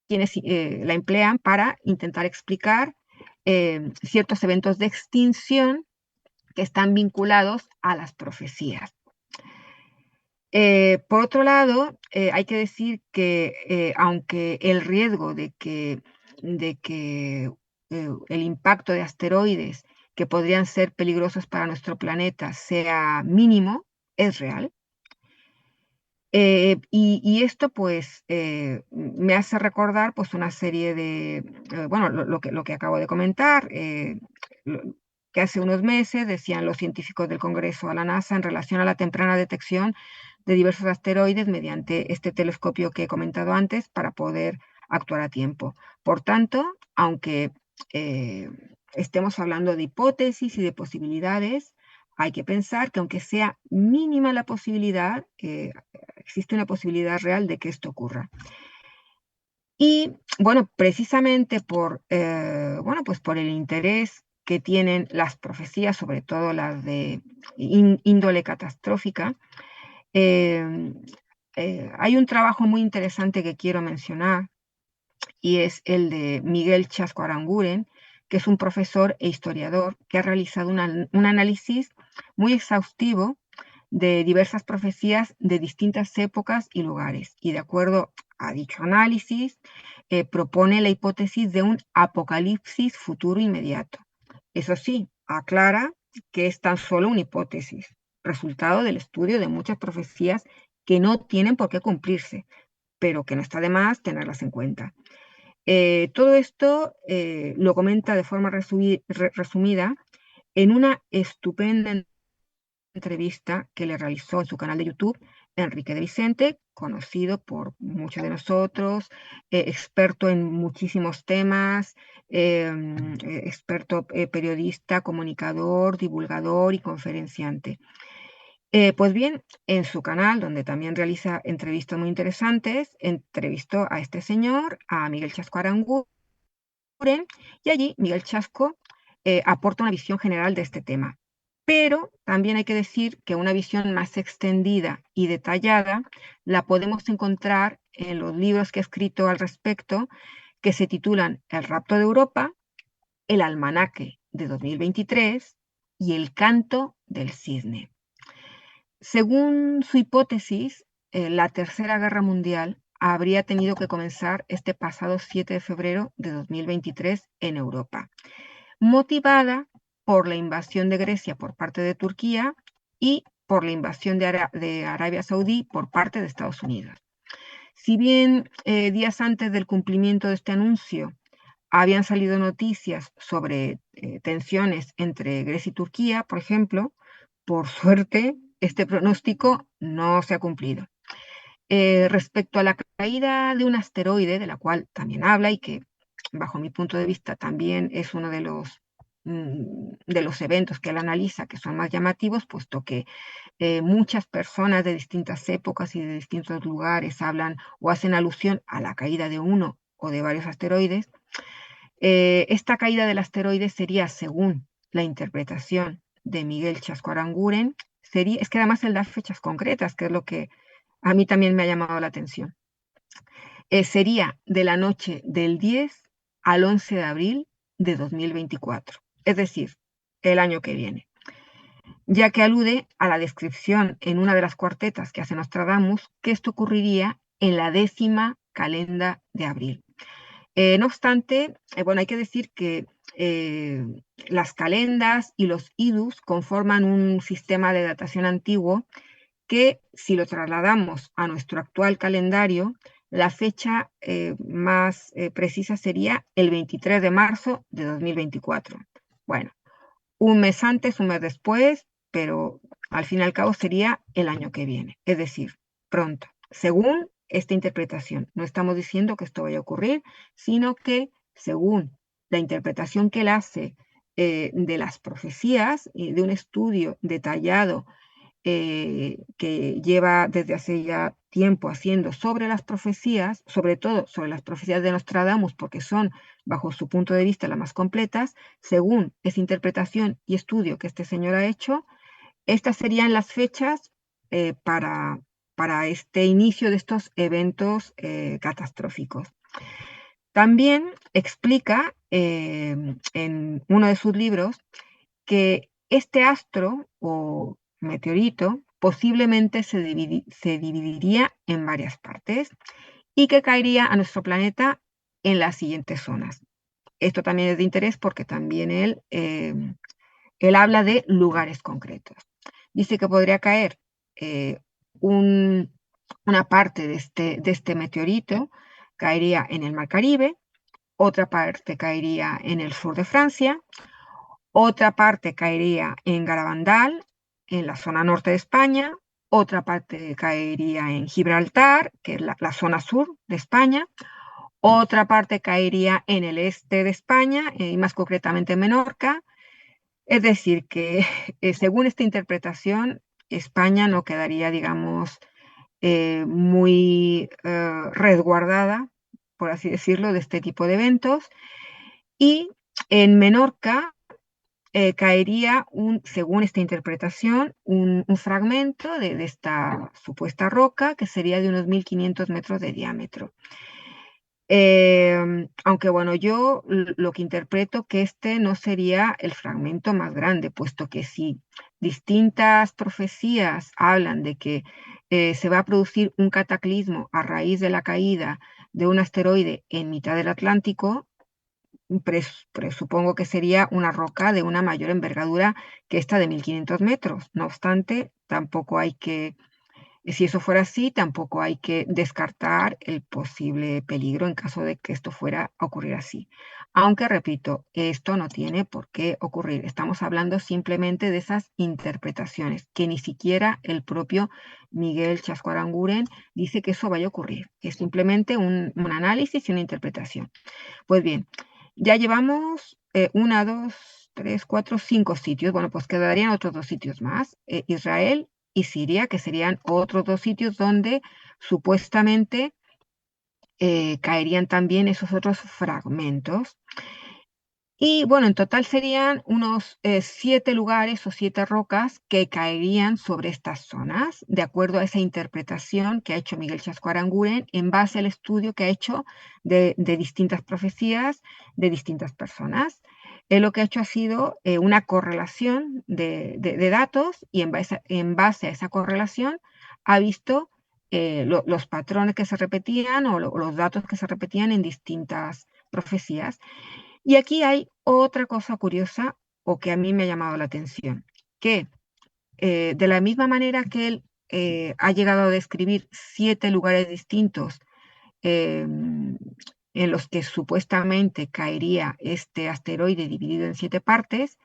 quienes la emplean para intentar explicar ciertos eventos de extinción que están vinculados a las profecías. Por otro lado, hay que decir que aunque el riesgo de que el impacto de asteroides que podrían ser peligrosos para nuestro planeta sea mínimo, es real. Y esto pues me hace recordar pues una serie de, bueno, lo que acabo de comentar, lo- que hace unos meses decían los científicos del Congreso a la NASA en relación a la temprana detección de diversos asteroides mediante este telescopio que he comentado antes para poder actuar a tiempo. Por tanto, aunque eh, estemos hablando de hipótesis y de posibilidades, hay que pensar que aunque sea mínima la posibilidad, existe una posibilidad real de que esto ocurra. Y bueno, precisamente bueno, pues por el interés que tienen las profecías, sobre todo las de índole catastrófica, eh, hay un trabajo muy interesante que quiero mencionar y es el de Miguel Chasco Aranguren, que es un profesor e historiador que ha realizado un análisis muy exhaustivo de diversas profecías de distintas épocas y lugares. Y de acuerdo a dicho análisis, propone la hipótesis de un apocalipsis futuro inmediato. Eso sí, aclara que es tan solo una hipótesis, resultado del estudio de muchas profecías que no tienen por qué cumplirse, pero que no está de más tenerlas en cuenta. Todo esto lo comenta de forma resumida en una estupenda entrevista que le realizó en su canal de YouTube Enrique de Vicente, conocido por muchos de nosotros, experto en muchísimos temas, experto periodista, comunicador, divulgador y conferenciante. Pues bien, en su canal, donde también realiza entrevistas muy interesantes, entrevistó a este señor, a Miguel Chasco Aranguren, y allí Miguel Chasco aporta una visión general de este tema. Pero también hay que decir que una visión más extendida y detallada la podemos encontrar en los libros que ha escrito al respecto, que se titulan El rapto de Europa, El almanaque de 2023 y el canto del cisne. Según su hipótesis, la Tercera Guerra Mundial habría tenido que comenzar este pasado 7 de febrero de 2023 en Europa, motivada por la invasión de Grecia por parte de Turquía y por la invasión de Arabia Saudí por parte de Estados Unidos. Si bien días antes del cumplimiento de este anuncio habían salido noticias sobre tensiones entre Grecia y Turquía, por ejemplo, por suerte este pronóstico no se ha cumplido. Respecto a la caída de un asteroide, de la cual también habla y que bajo mi punto de vista también es uno de los eventos que él analiza que son más llamativos, puesto que muchas personas de distintas épocas y de distintos lugares hablan o hacen alusión a la caída de uno o de varios asteroides. Esta caída del asteroide sería, según la interpretación de Miguel Chasco Aranguren, es que además él da fechas concretas, que es lo que a mí también me ha llamado la atención. Sería de la noche del 10 al 11 de abril de 2024, es decir, el año que viene, ya que alude a la descripción en una de las cuartetas que hace Nostradamus que esto ocurriría en la 10ª calenda de abril. No obstante, bueno, hay que decir que las calendas y los idus conforman un sistema de datación antiguo que, si lo trasladamos a nuestro actual calendario, la fecha más precisa sería el 23 de marzo de 2024. Bueno, un mes antes, un mes después, pero al fin y al cabo sería el año que viene, es decir, pronto, según esta interpretación. No estamos diciendo que esto vaya a ocurrir, sino que según la interpretación que él hace de las profecías, de un estudio detallado que lleva desde hace ya tiempo haciendo sobre las profecías, sobre todo sobre las profecías de Nostradamus, porque son, bajo su punto de vista, las más completas, según esa interpretación y estudio que este señor ha hecho, estas serían las fechas para este inicio de estos eventos catastróficos. También explica en uno de sus libros que este astro o meteorito posiblemente se dividiría en varias partes y que caería a nuestro planeta en las siguientes zonas. Esto también es de interés porque también él habla de lugares concretos. Dice que podría caer una parte de este meteorito, caería en el Mar Caribe, otra parte caería en el sur de Francia, otra parte caería en Garabandal, en la zona norte de España, otra parte caería en Gibraltar, que es la zona sur de España, otra parte caería en el este de España, y más concretamente en Menorca. Es decir, que según esta interpretación, España no quedaría, digamos, muy resguardada, por así decirlo, de este tipo de eventos. Y en Menorca caería, según esta interpretación, un fragmento de esta supuesta roca que sería de unos 1500 metros de diámetro. Aunque bueno, yo lo que interpreto que este no sería el fragmento más grande, puesto que si distintas profecías hablan de que se va a producir un cataclismo a raíz de la caída de un asteroide en mitad del Atlántico, presupongo que sería una roca de una mayor envergadura que esta de 1500 metros. No obstante, tampoco hay que, si eso fuera así, tampoco hay que descartar el posible peligro en caso de que esto fuera a ocurrir así. Aunque, repito, esto no tiene por qué ocurrir. Estamos hablando simplemente de esas interpretaciones, que ni siquiera el propio Miguel Chasco Aranguren dice que eso vaya a ocurrir. Es simplemente un análisis y una interpretación. Pues bien, ya llevamos 1, 2, 3, 4, 5 sitios. Bueno, pues quedarían otros 2 sitios más, Israel y Siria, que serían otros 2 sitios donde supuestamente caerían también esos otros fragmentos. Y bueno, en total serían unos 7 lugares o 7 rocas que caerían sobre estas zonas, de acuerdo a esa interpretación que ha hecho Miguel Chasco Aranguren en base al estudio que ha hecho de distintas profecías de distintas personas. Él lo que ha hecho ha sido una correlación de datos y en base a esa correlación ha visto los patrones que se repetían o los datos que se repetían en distintas profecías. Y aquí hay otra cosa curiosa o que a mí me ha llamado la atención, que de la misma manera que él ha llegado a describir 7 lugares distintos eh, en los que supuestamente caería este asteroide dividido en 7 partes,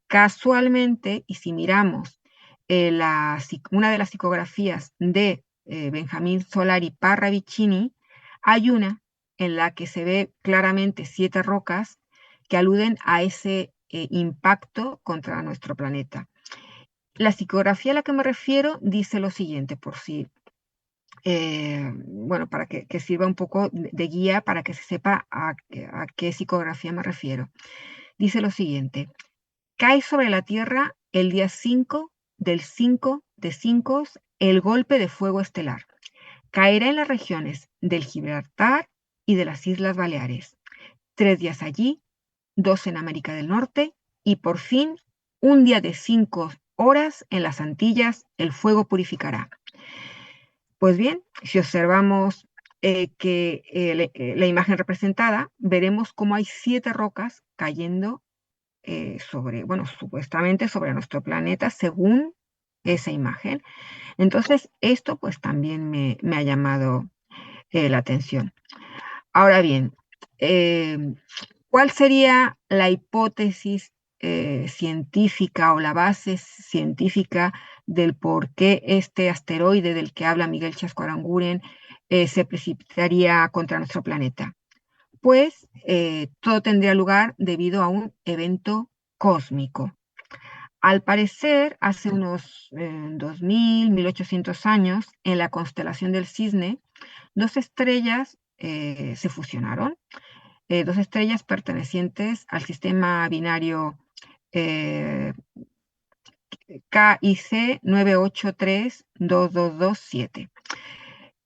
casualmente, y si miramos una de las psicografías de Benjamín Solari Parravicini, hay una en la que se ve claramente 7 rocas que aluden a ese impacto contra nuestro planeta. La psicografía a la que me refiero dice lo siguiente, por si bueno, para que sirva un poco de guía para que se sepa a qué psicografía me refiero. Dice lo siguiente: cae sobre la Tierra el día 5 del 5 de 5 el golpe de fuego estelar. Caerá en las regiones del Gibraltar y de las Islas Baleares. 3 días allí, 2 en América del Norte y por fin un día de 5 horas en las Antillas, el fuego purificará. Pues bien, si observamos la imagen representada, veremos cómo hay 7 rocas cayendo sobre, bueno, supuestamente sobre nuestro planeta según esa imagen. Entonces, esto pues también me ha llamado la atención. Ahora bien, eh, ¿cuál sería la hipótesis científica o la base científica del por qué este asteroide del que habla Miguel Chasco Aranguren se precipitaría contra nuestro planeta? Pues todo tendría lugar debido a un evento cósmico. Al parecer, hace unos 2000, 1800 años, en la constelación del Cisne, dos estrellas se fusionaron, dos estrellas pertenecientes al sistema binario eh, KIC 9832227.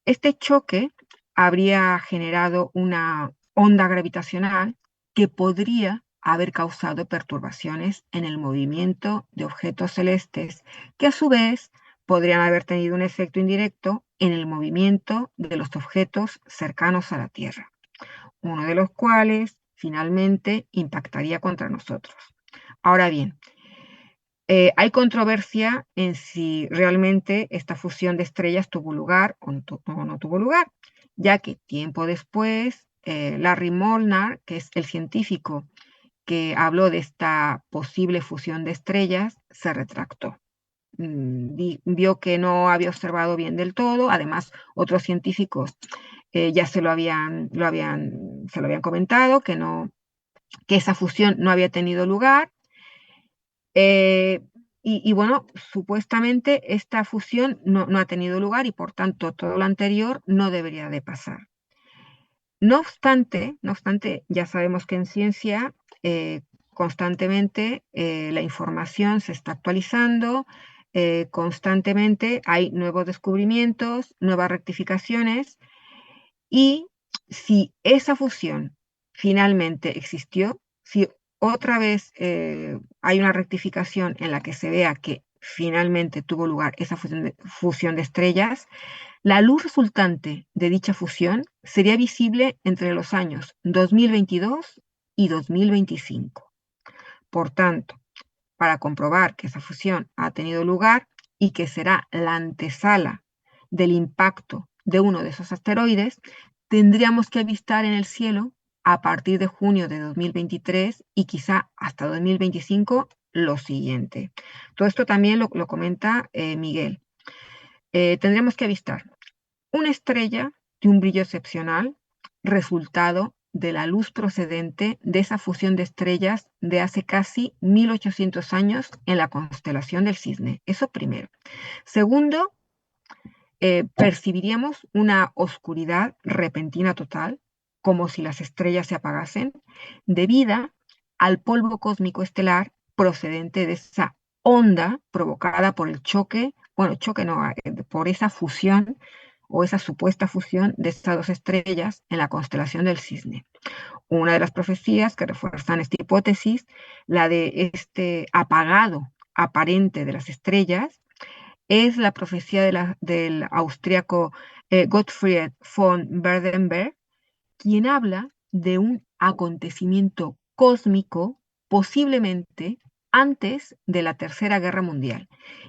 Este choque habría generado una onda gravitacional que podría haber causado perturbaciones en el movimiento de objetos celestes, que a su vez podrían haber tenido un efecto indirecto en el movimiento de los objetos cercanos a la Tierra, uno de los cuales finalmente impactaría contra nosotros. Ahora bien, hay controversia en si realmente esta fusión de estrellas tuvo lugar o no tuvo lugar, ya que tiempo después, Larry Molnar, que es el científico que habló de esta posible fusión de estrellas, se retractó. Vio que no había observado bien del todo. Además, otros científicos ya se lo habían comentado, que esa fusión no había tenido lugar. Bueno, supuestamente esta fusión no ha tenido lugar y por tanto todo lo anterior no debería de pasar. No obstante, ya sabemos que en ciencia constantemente la información se está actualizando, constantemente hay nuevos descubrimientos, nuevas rectificaciones, y si esa fusión finalmente existió, si otra vez hay una rectificación en la que se vea que finalmente tuvo lugar esa fusión de estrellas, la luz resultante de dicha fusión sería visible entre los años 2022 y 2025. Por tanto, para comprobar que esa fusión ha tenido lugar y que será la antesala del impacto de uno de esos asteroides, tendríamos que avistar en el cielo a partir de junio de 2023 y quizá hasta 2025 lo siguiente. Todo esto también lo comenta Miguel. Tendríamos que avistar una estrella de un brillo excepcional, resultado de la luz procedente de esa fusión de estrellas de hace casi 1800 años en la constelación del Cisne. Eso primero. Segundo, percibiríamos una oscuridad repentina total, como si las estrellas se apagasen, debida al polvo cósmico estelar procedente de esa onda provocada por el choque, bueno, choque no, por esa fusión o esa supuesta fusión de estas dos estrellas en la constelación del Cisne. una de las profecías que refuerzan esta hipótesis, la de este apagado aparente de las estrellas, es la profecía del austríaco Gottfried von Berdenberg, quien habla de un acontecimiento cósmico posiblemente antes de la Tercera Guerra Mundial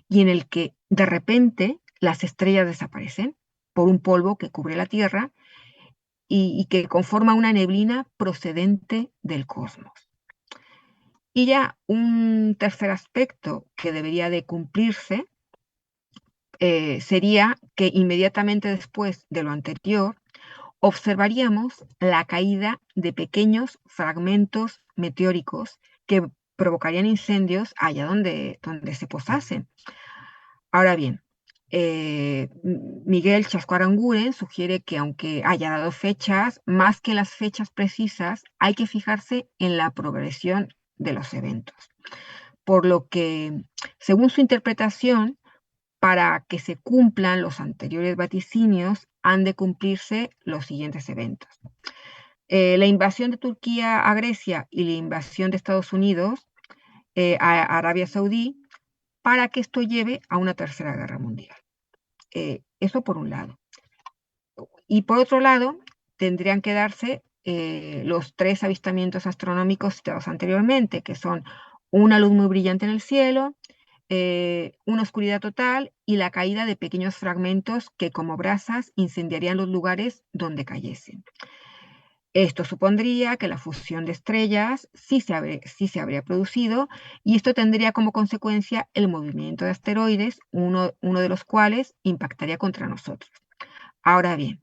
y en el que de repente las estrellas desaparecen por un polvo que cubre la Tierra y que conforma una neblina procedente del cosmos. Y ya un tercer aspecto que debería de cumplirse sería que inmediatamente después de lo anterior observaríamos la caída de pequeños fragmentos meteóricos que provocarían incendios allá donde se posasen. Ahora bien, Miguel Chascuaranguren sugiere que aunque haya dado fechas, más que las fechas precisas, hay que fijarse en la progresión de los eventos. Por lo que, según su interpretación, para que se cumplan los anteriores vaticinios, han de cumplirse los siguientes eventos. La invasión de Turquía a Grecia y la invasión de Estados Unidos a Arabia Saudí, para que esto lleve a una tercera guerra mundial. Eso por un lado. Y por otro lado, tendrían que darse los 3 avistamientos astronómicos citados anteriormente, que son una luz muy brillante en el cielo, una oscuridad total y la caída de pequeños fragmentos que como brasas incendiarían los lugares donde cayesen. Esto supondría que la fusión de estrellas sí se habría producido y esto tendría como consecuencia el movimiento de asteroides, uno de los cuales impactaría contra nosotros. Ahora bien,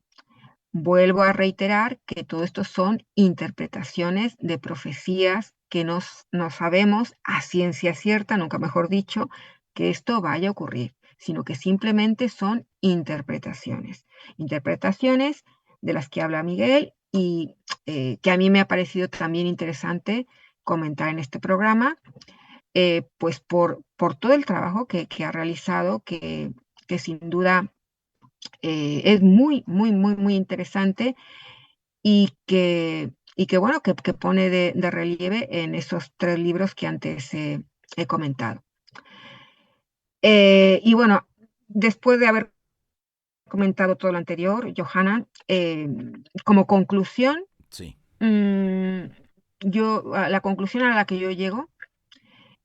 vuelvo a reiterar que todo esto son interpretaciones de profecías que no sabemos a ciencia cierta, nunca mejor dicho, que esto vaya a ocurrir, sino que simplemente son interpretaciones. Interpretaciones de las que habla Miguel y que a mí me ha parecido también interesante comentar en este programa, pues por todo el trabajo que ha realizado, que sin duda es muy, muy, muy, muy interesante y que bueno, que pone de relieve en esos 3 libros que antes he comentado. Y bueno, después de haber comentado todo lo anterior, Johanna, como conclusión, Sí. mm, la conclusión a la que yo llego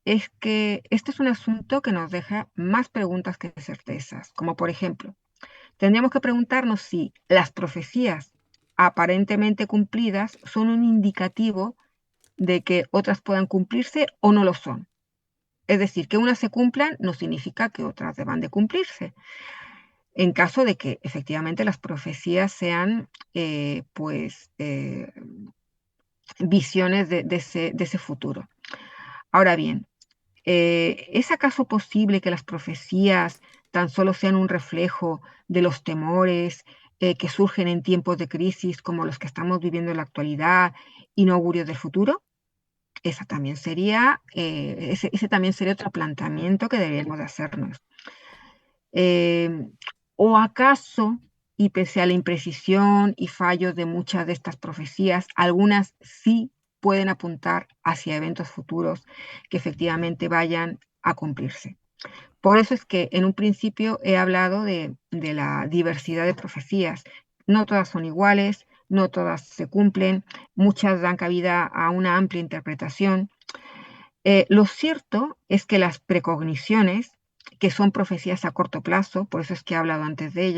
es que este es un asunto que nos deja más preguntas que certezas, como por ejemplo, tendríamos que preguntarnos si las profecías aparentemente cumplidas son un indicativo de que otras puedan cumplirse o no lo son. Es decir, que unas se cumplan no significa que otras deban de cumplirse. En caso de que efectivamente las profecías sean, visiones de ese futuro. Ahora bien, ¿es acaso posible que las profecías tan solo sean un reflejo de los temores que surgen en tiempos de crisis como los que estamos viviendo en la actualidad y no augurios del futuro? Ese también sería otro planteamiento que deberíamos de hacernos. ¿O acaso, y pese a la imprecisión y fallos de muchas de estas profecías, algunas sí pueden apuntar hacia eventos futuros que efectivamente vayan a cumplirse? Por eso es que en un principio he hablado de la diversidad de profecías. No todas son iguales, no todas se cumplen, muchas dan cabida a una amplia interpretación. Lo cierto es que las precogniciones, que son profecías a corto plazo, por eso es que he hablado antes de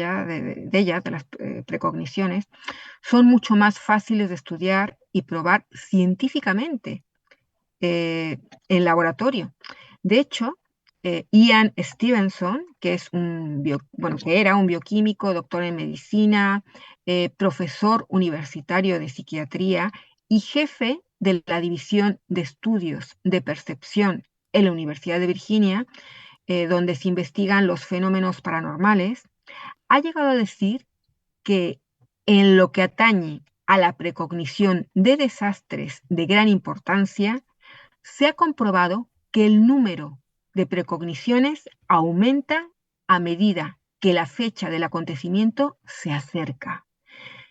las precogniciones, son mucho más fáciles de estudiar y probar científicamente en laboratorio. De hecho, Ian Stevenson, que era un bioquímico, doctor en medicina, profesor universitario de psiquiatría y jefe de la División de Estudios de Percepción en la Universidad de Virginia, donde se investigan los fenómenos paranormales, ha llegado a decir que en lo que atañe a la precognición de desastres de gran importancia, se ha comprobado que el número de precogniciones aumenta a medida que la fecha del acontecimiento se acerca.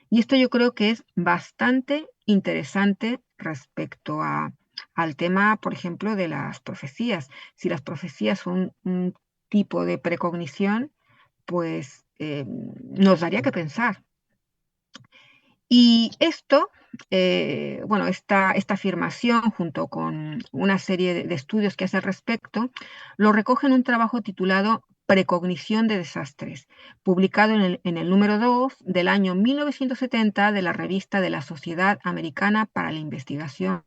Y esto yo creo que es bastante interesante respecto al tema, por ejemplo, de las profecías. Si las profecías son un tipo de precognición, pues nos daría que pensar. Y esto, bueno, esta afirmación, junto con una serie de estudios que hace al respecto, lo recoge en un trabajo titulado Precognición de desastres, publicado en el número 2 del año 1970 de la revista de la Sociedad Americana para la Investigación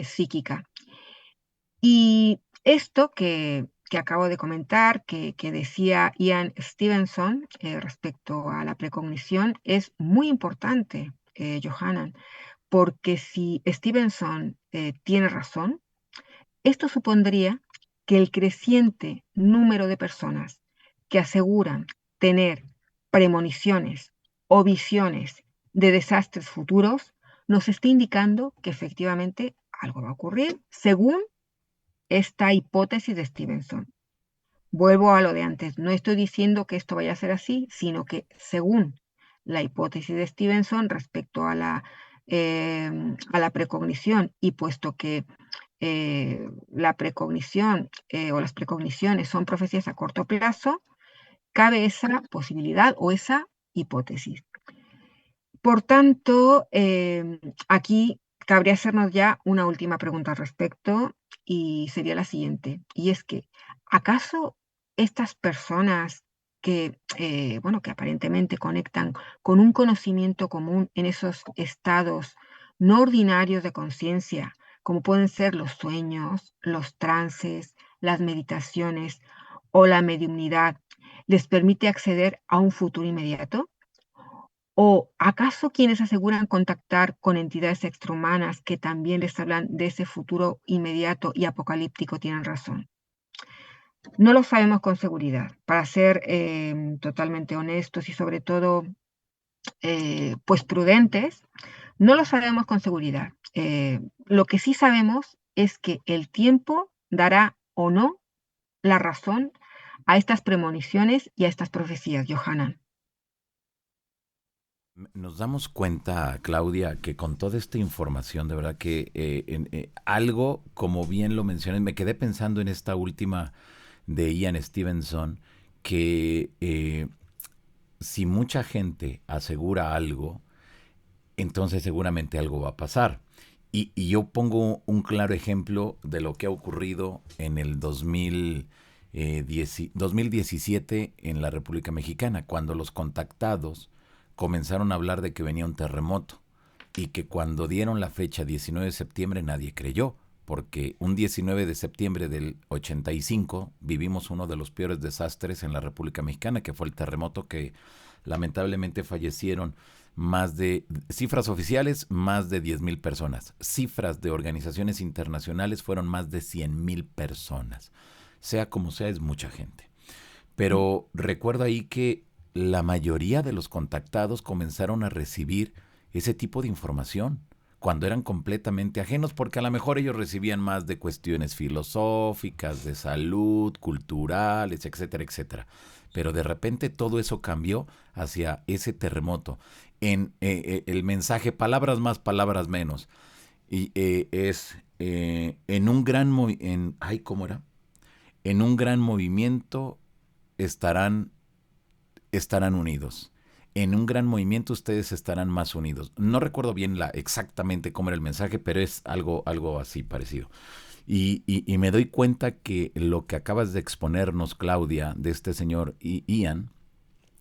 Psíquica. Y esto que acabo de comentar, que decía Ian Stevenson respecto a la precognición, es muy importante, Johanan, porque si Stevenson tiene razón, esto supondría que el creciente número de personas que aseguran tener premoniciones o visiones de desastres futuros nos está indicando que efectivamente algo va a ocurrir según esta hipótesis de Stevenson. Vuelvo a lo de antes, no estoy diciendo que esto vaya a ser así, sino que según la hipótesis de Stevenson respecto a la precognición, y puesto que la precognición o las precogniciones son profecías a corto plazo, cabe esa posibilidad o esa hipótesis. Por tanto, aquí cabría hacernos ya una última pregunta al respecto y sería la siguiente, y es que, ¿acaso estas personas bueno, que aparentemente conectan con un conocimiento común en esos estados no ordinarios de conciencia, como pueden ser los sueños, los trances, las meditaciones o la mediumnidad, les permite acceder a un futuro inmediato? ¿O acaso quienes aseguran contactar con entidades extrahumanas que también les hablan de ese futuro inmediato y apocalíptico tienen razón? No lo sabemos con seguridad. Para ser totalmente honestos y sobre todo pues prudentes, no lo sabemos con seguridad. Lo que sí sabemos es que el tiempo dará o no la razón a estas premoniciones y a estas profecías, Johanan. Nos damos cuenta, Claudia, que con toda esta información, de verdad que algo, como bien lo mencioné, me quedé pensando en esta última de Ian Stevenson, que si mucha gente asegura algo, entonces seguramente algo va a pasar. Y yo pongo un claro ejemplo de lo que ha ocurrido en el 2017 en la República Mexicana, cuando los contactados comenzaron a hablar de que venía un terremoto y que cuando dieron la fecha 19 de septiembre nadie creyó, porque un 19 de septiembre del 85 vivimos uno de los peores desastres en la República Mexicana, que fue el terremoto que lamentablemente fallecieron más de, cifras oficiales, más de 10,000 personas. Cifras de organizaciones internacionales fueron más de 100,000 personas. Sea como sea, es mucha gente. Pero recuerdo ahí que la mayoría de los contactados comenzaron a recibir ese tipo de información cuando eran completamente ajenos, porque a lo mejor ellos recibían más de cuestiones filosóficas, de salud, culturales, etcétera, etcétera. Pero de repente todo eso cambió hacia ese terremoto. En el mensaje, palabras más, palabras menos, y es en un gran ay, ¿cómo era? En un gran movimiento estarán unidos. En un gran movimiento ustedes estarán más unidos. No recuerdo bien exactamente cómo era el mensaje, pero es algo así parecido. Y me doy cuenta que lo que acabas de exponernos, Claudia, de este señor Ian,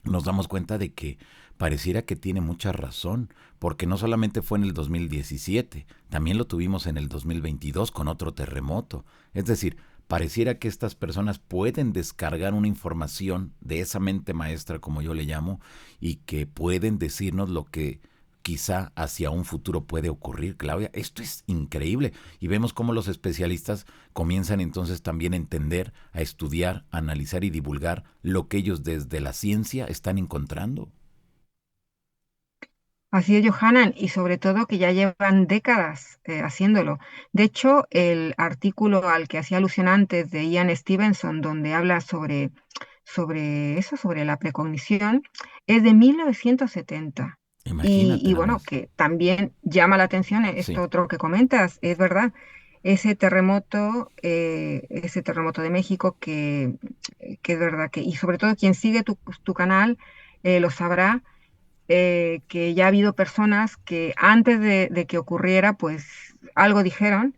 nos damos cuenta de que pareciera que tiene mucha razón, porque no solamente fue en el 2017, también lo tuvimos en el 2022 con otro terremoto. Es decir, pareciera que estas personas pueden descargar una información de esa mente maestra, como yo le llamo, y que pueden decirnos lo que quizá hacia un futuro puede ocurrir, Claudia. Esto es increíble. Y vemos cómo los especialistas comienzan entonces también a entender, a estudiar, a analizar y divulgar lo que ellos desde la ciencia están encontrando. Así es, Johanan, y sobre todo que ya llevan décadas haciéndolo. De hecho, el artículo al que hacía alusión antes de Ian Stevenson, donde habla sobre eso, sobre la precognición, es de 1970. Imagínate Y nada bueno, más. que también llama la atención Sí, esto otro que comentas, es verdad, ese terremoto de México que es verdad que, y sobre todo quien sigue tu canal lo sabrá, que ya ha habido personas que antes de que ocurriera, pues algo dijeron,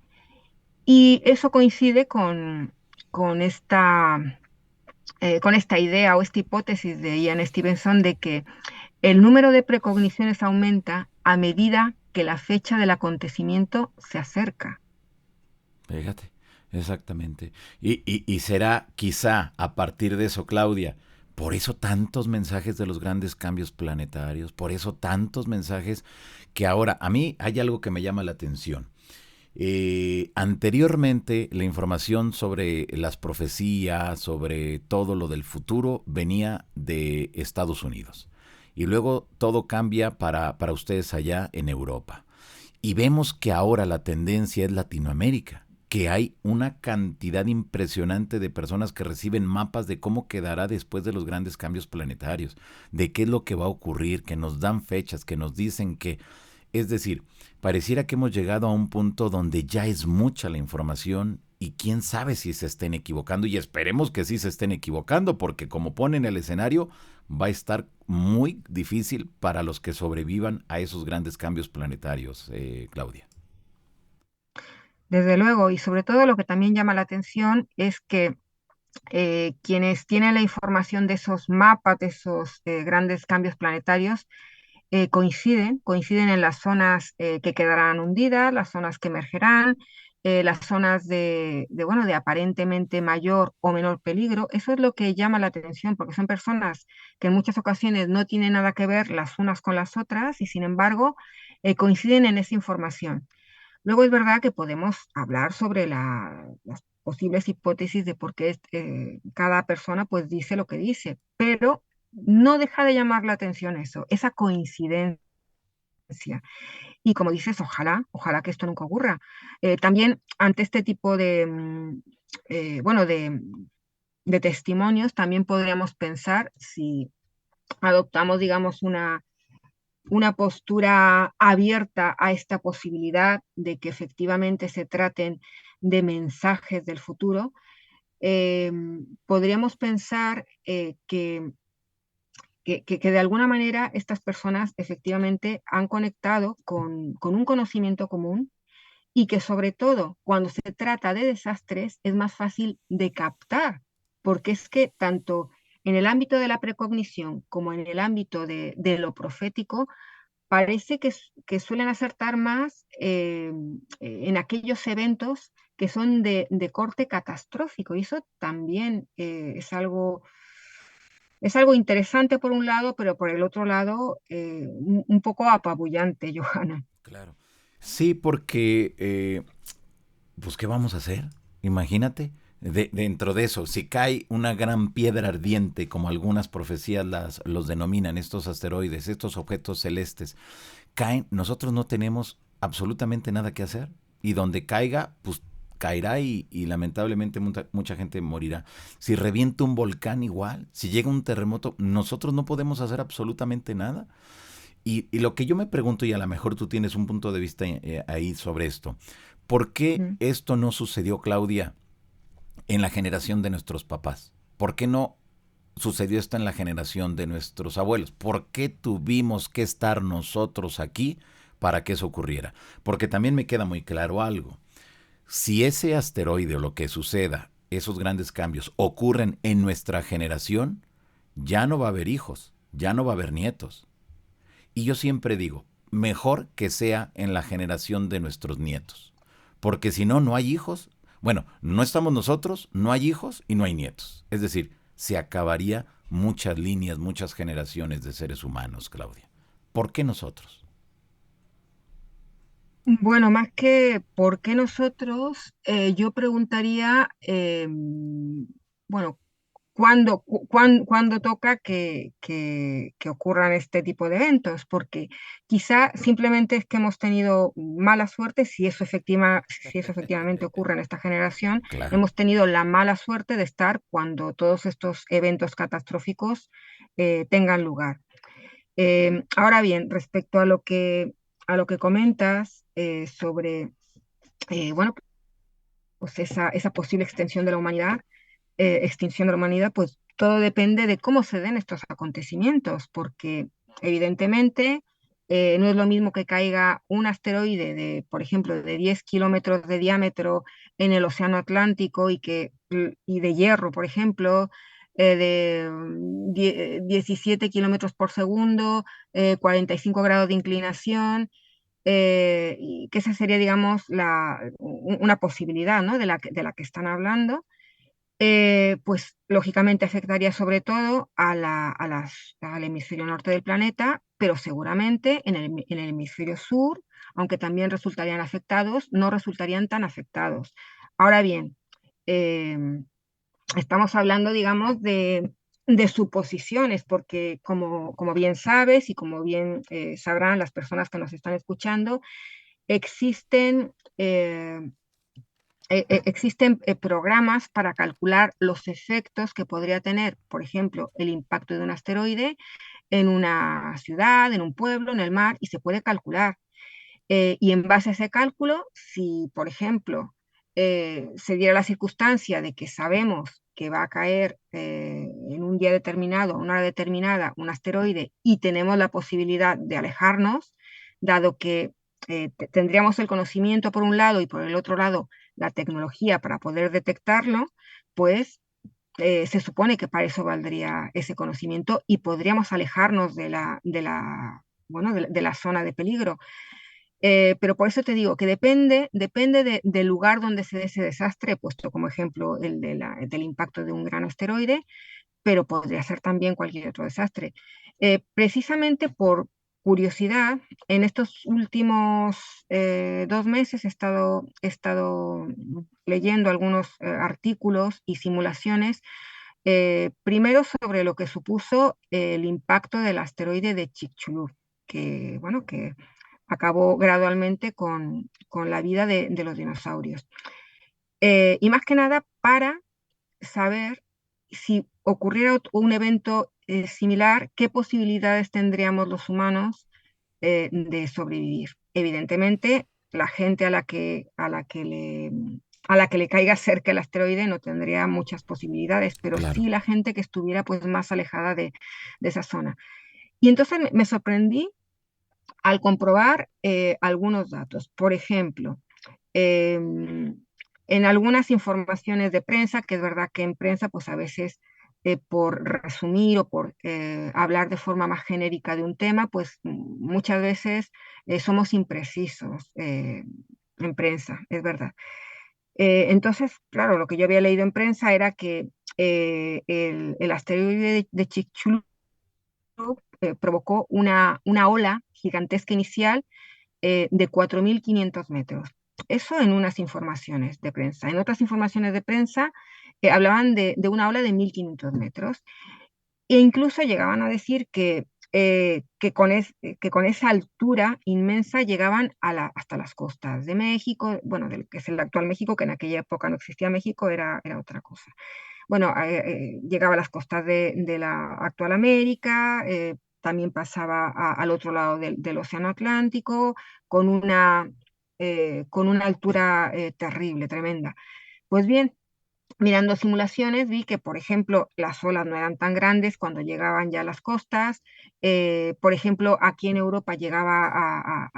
y eso coincide con con esta idea o esta hipótesis de Ian Stevenson de que el número de precogniciones aumenta a medida que la fecha del acontecimiento se acerca. fíjate, exactamente. Y será quizá a partir de eso, Claudia, por eso tantos mensajes de los grandes cambios planetarios, por eso tantos mensajes que ahora a mí hay algo que me llama la atención. Anteriormente la información sobre las profecías, sobre todo lo del futuro, venía de Estados Unidos. Y luego todo cambia para ustedes allá en Europa. Y vemos que ahora la tendencia es Latinoamérica, que hay una cantidad impresionante de personas que reciben mapas de cómo quedará después de los grandes cambios planetarios, de qué es lo que va a ocurrir, que nos dan fechas, que nos dicen que... Es decir, pareciera que hemos llegado a un punto donde ya es mucha la información y quién sabe si se estén equivocando y esperemos que sí se estén equivocando porque como ponen el escenario va a estar muy difícil para los que sobrevivan a esos grandes cambios planetarios, Claudia. Desde luego, y sobre todo lo que también llama la atención es que quienes tienen la información de esos mapas, de esos grandes cambios planetarios, coinciden en las zonas que quedarán hundidas, las zonas que emergerán, las zonas bueno, de aparentemente mayor o menor peligro. Eso es lo que llama la atención, porque son personas que en muchas ocasiones no tienen nada que ver las unas con las otras y sin embargo coinciden en esa información. Luego es verdad que podemos hablar sobre las posibles hipótesis de por qué cada persona pues dice lo que dice, pero no deja de llamar la atención eso, esa coincidencia. Y como dices, ojalá que esto nunca ocurra. También ante este tipo bueno, de testimonios, también podríamos pensar si adoptamos, digamos, una postura abierta a esta posibilidad de que efectivamente se traten de mensajes del futuro, eh, podríamos pensar que de alguna manera estas personas efectivamente han conectado con un conocimiento común y que sobre todo cuando se trata de desastres es más fácil de captar, porque es que tanto en el ámbito de la precognición como en el ámbito de lo profético, parece que suelen acertar más en aquellos eventos que son de corte catastrófico. Y eso también es algo interesante por un lado, pero por el otro lado un poco apabullante, Johanna. Claro. Sí, porque, pues, ¿qué vamos a hacer? Imagínate, dentro de eso, si cae una gran piedra ardiente, como algunas profecías los denominan, estos asteroides, estos objetos celestes, caen, nosotros no tenemos absolutamente nada que hacer. Y donde caiga, pues caerá y lamentablemente mucha gente morirá. Si revienta un volcán igual, si llega un terremoto, nosotros no podemos hacer absolutamente nada. Y lo que yo me pregunto, y a lo mejor tú tienes un punto de vista ahí sobre esto, ¿por qué Mm. esto no sucedió, Claudia, en la generación de nuestros papás? ¿Por qué no sucedió esto en la generación de nuestros abuelos? ¿Por qué tuvimos que estar nosotros aquí para que eso ocurriera? Porque también me queda muy claro algo. Si ese asteroide o lo que suceda, esos grandes cambios, ocurren en nuestra generación, ya no va a haber hijos, ya no va a haber nietos. Y yo siempre digo, mejor que sea en la generación de nuestros nietos. Porque si no, no hay hijos. Bueno, no estamos nosotros, no hay hijos y no hay nietos. Es decir, se acabaría muchas líneas, muchas generaciones de seres humanos, Claudia. ¿Por qué nosotros? Bueno, más que por qué nosotros, yo preguntaría, bueno, ¿cuándo toca que ocurran este tipo de eventos? Porque quizá simplemente es que hemos tenido mala suerte, si eso efectivamente ocurre en esta generación, Claro. hemos tenido la mala suerte de estar cuando todos estos eventos catastróficos tengan lugar. Ahora bien, respecto a lo que comentas sobre, bueno, pues esa posible extinción de la humanidad, pues todo depende de cómo se den estos acontecimientos, porque evidentemente no es lo mismo que caiga un asteroide de, por ejemplo, de 10 kilómetros de diámetro en el Océano Atlántico y de hierro, por ejemplo, de 17 kilómetros por segundo, 45 grados de inclinación, y que esa sería, digamos, una posibilidad, ¿no? De la que están hablando. Pues lógicamente afectaría sobre todo al hemisferio norte del planeta, pero seguramente en el hemisferio sur, aunque también resultarían afectados, no resultarían tan afectados. Ahora bien, eh, estamos hablando, digamos, de suposiciones, porque como bien sabes y como bien sabrán las personas que nos están escuchando, existen programas para calcular los efectos que podría tener, por ejemplo, el impacto de un asteroide en una ciudad, en un pueblo, en el mar, y se puede calcular. Y en base a ese cálculo, si, por ejemplo, se diera la circunstancia de que sabemos que va a caer en un día determinado, a una hora determinada, un asteroide y tenemos la posibilidad de alejarnos, dado que tendríamos el conocimiento por un lado y por el otro lado la tecnología para poder detectarlo, pues se supone que para eso valdría ese conocimiento y podríamos alejarnos bueno, de la zona de peligro. Pero por eso te digo que depende del lugar donde se dé ese desastre, puesto como ejemplo del impacto de un gran asteroide, pero podría ser también cualquier otro desastre. Precisamente por curiosidad, en estos últimos 2 meses he estado leyendo algunos artículos y simulaciones, primero sobre lo que supuso el impacto del asteroide de Chicxulub, que, bueno, que acabó gradualmente con la vida de los dinosaurios. Y más que nada para saber si ocurriera un evento similar, qué posibilidades tendríamos los humanos de sobrevivir. Evidentemente, la gente a la que le caiga cerca el asteroide no tendría muchas posibilidades, pero Claro. sí la gente que estuviera pues más alejada de esa zona. Y entonces me sorprendí al comprobar algunos datos. Por ejemplo, eh, en algunas informaciones de prensa, que es verdad que en prensa, pues a veces por resumir o por hablar de forma más genérica de un tema, pues muchas veces somos imprecisos en prensa, es verdad. Entonces, claro, lo que yo había leído en prensa era que el asteroide de Chicxulub provocó una ola gigantesca inicial de 4.500 metros. Eso en unas informaciones de prensa. En otras informaciones de prensa hablaban de una ola de 1.500 metros e incluso llegaban a decir que con esa altura inmensa llegaban hasta las costas de México, bueno, del que es el actual México, que en aquella época no existía México, era otra cosa. Bueno, llegaba a las costas de la actual América, también pasaba al otro lado del Océano Atlántico, con una altura terrible, tremenda. Pues bien, mirando simulaciones vi que, por ejemplo, las olas no eran tan grandes cuando llegaban ya a las costas. Por ejemplo, aquí en Europa llegaba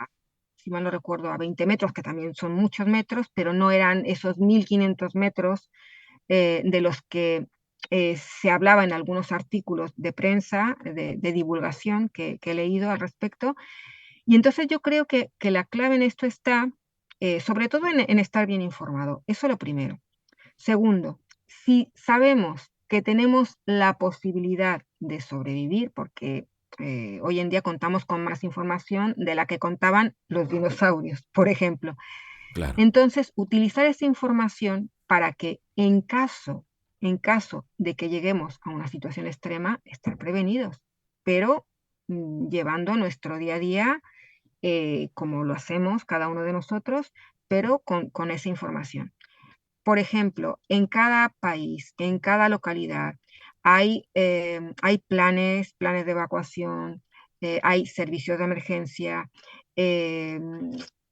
si mal no recuerdo, a 20 metros, que también son muchos metros, pero no eran esos 1.500 metros de los que se hablaba en algunos artículos de prensa, de divulgación que he leído al respecto. Y entonces yo creo que la clave en esto está, sobre todo en estar bien informado. Eso lo primero. Segundo, si sabemos que tenemos la posibilidad de sobrevivir, porque hoy en día contamos con más información de la que contaban los dinosaurios, por ejemplo. Claro. Entonces, utilizar esa información para que en caso de que lleguemos a una situación extrema, estar prevenidos, pero llevando nuestro día a día como lo hacemos cada uno de nosotros, pero con esa información. Por ejemplo, en cada país, en cada localidad, hay planes de evacuación, hay servicios de emergencia. eh,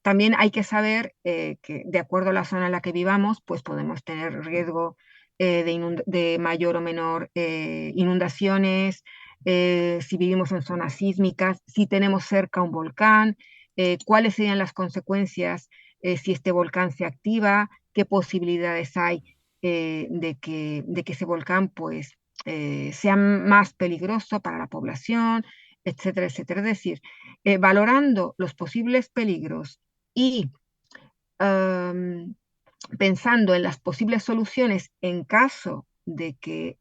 También hay que saber que de acuerdo a la zona en la que vivamos, pues podemos tener riesgo de mayor o menor inundaciones, si vivimos en zonas sísmicas, si tenemos cerca un volcán, cuáles serían las consecuencias si este volcán se activa, qué posibilidades hay de que ese volcán pues sea más peligroso para la población, etcétera, etcétera. Es decir, valorando los posibles peligros y um, pensando en las posibles soluciones en caso de que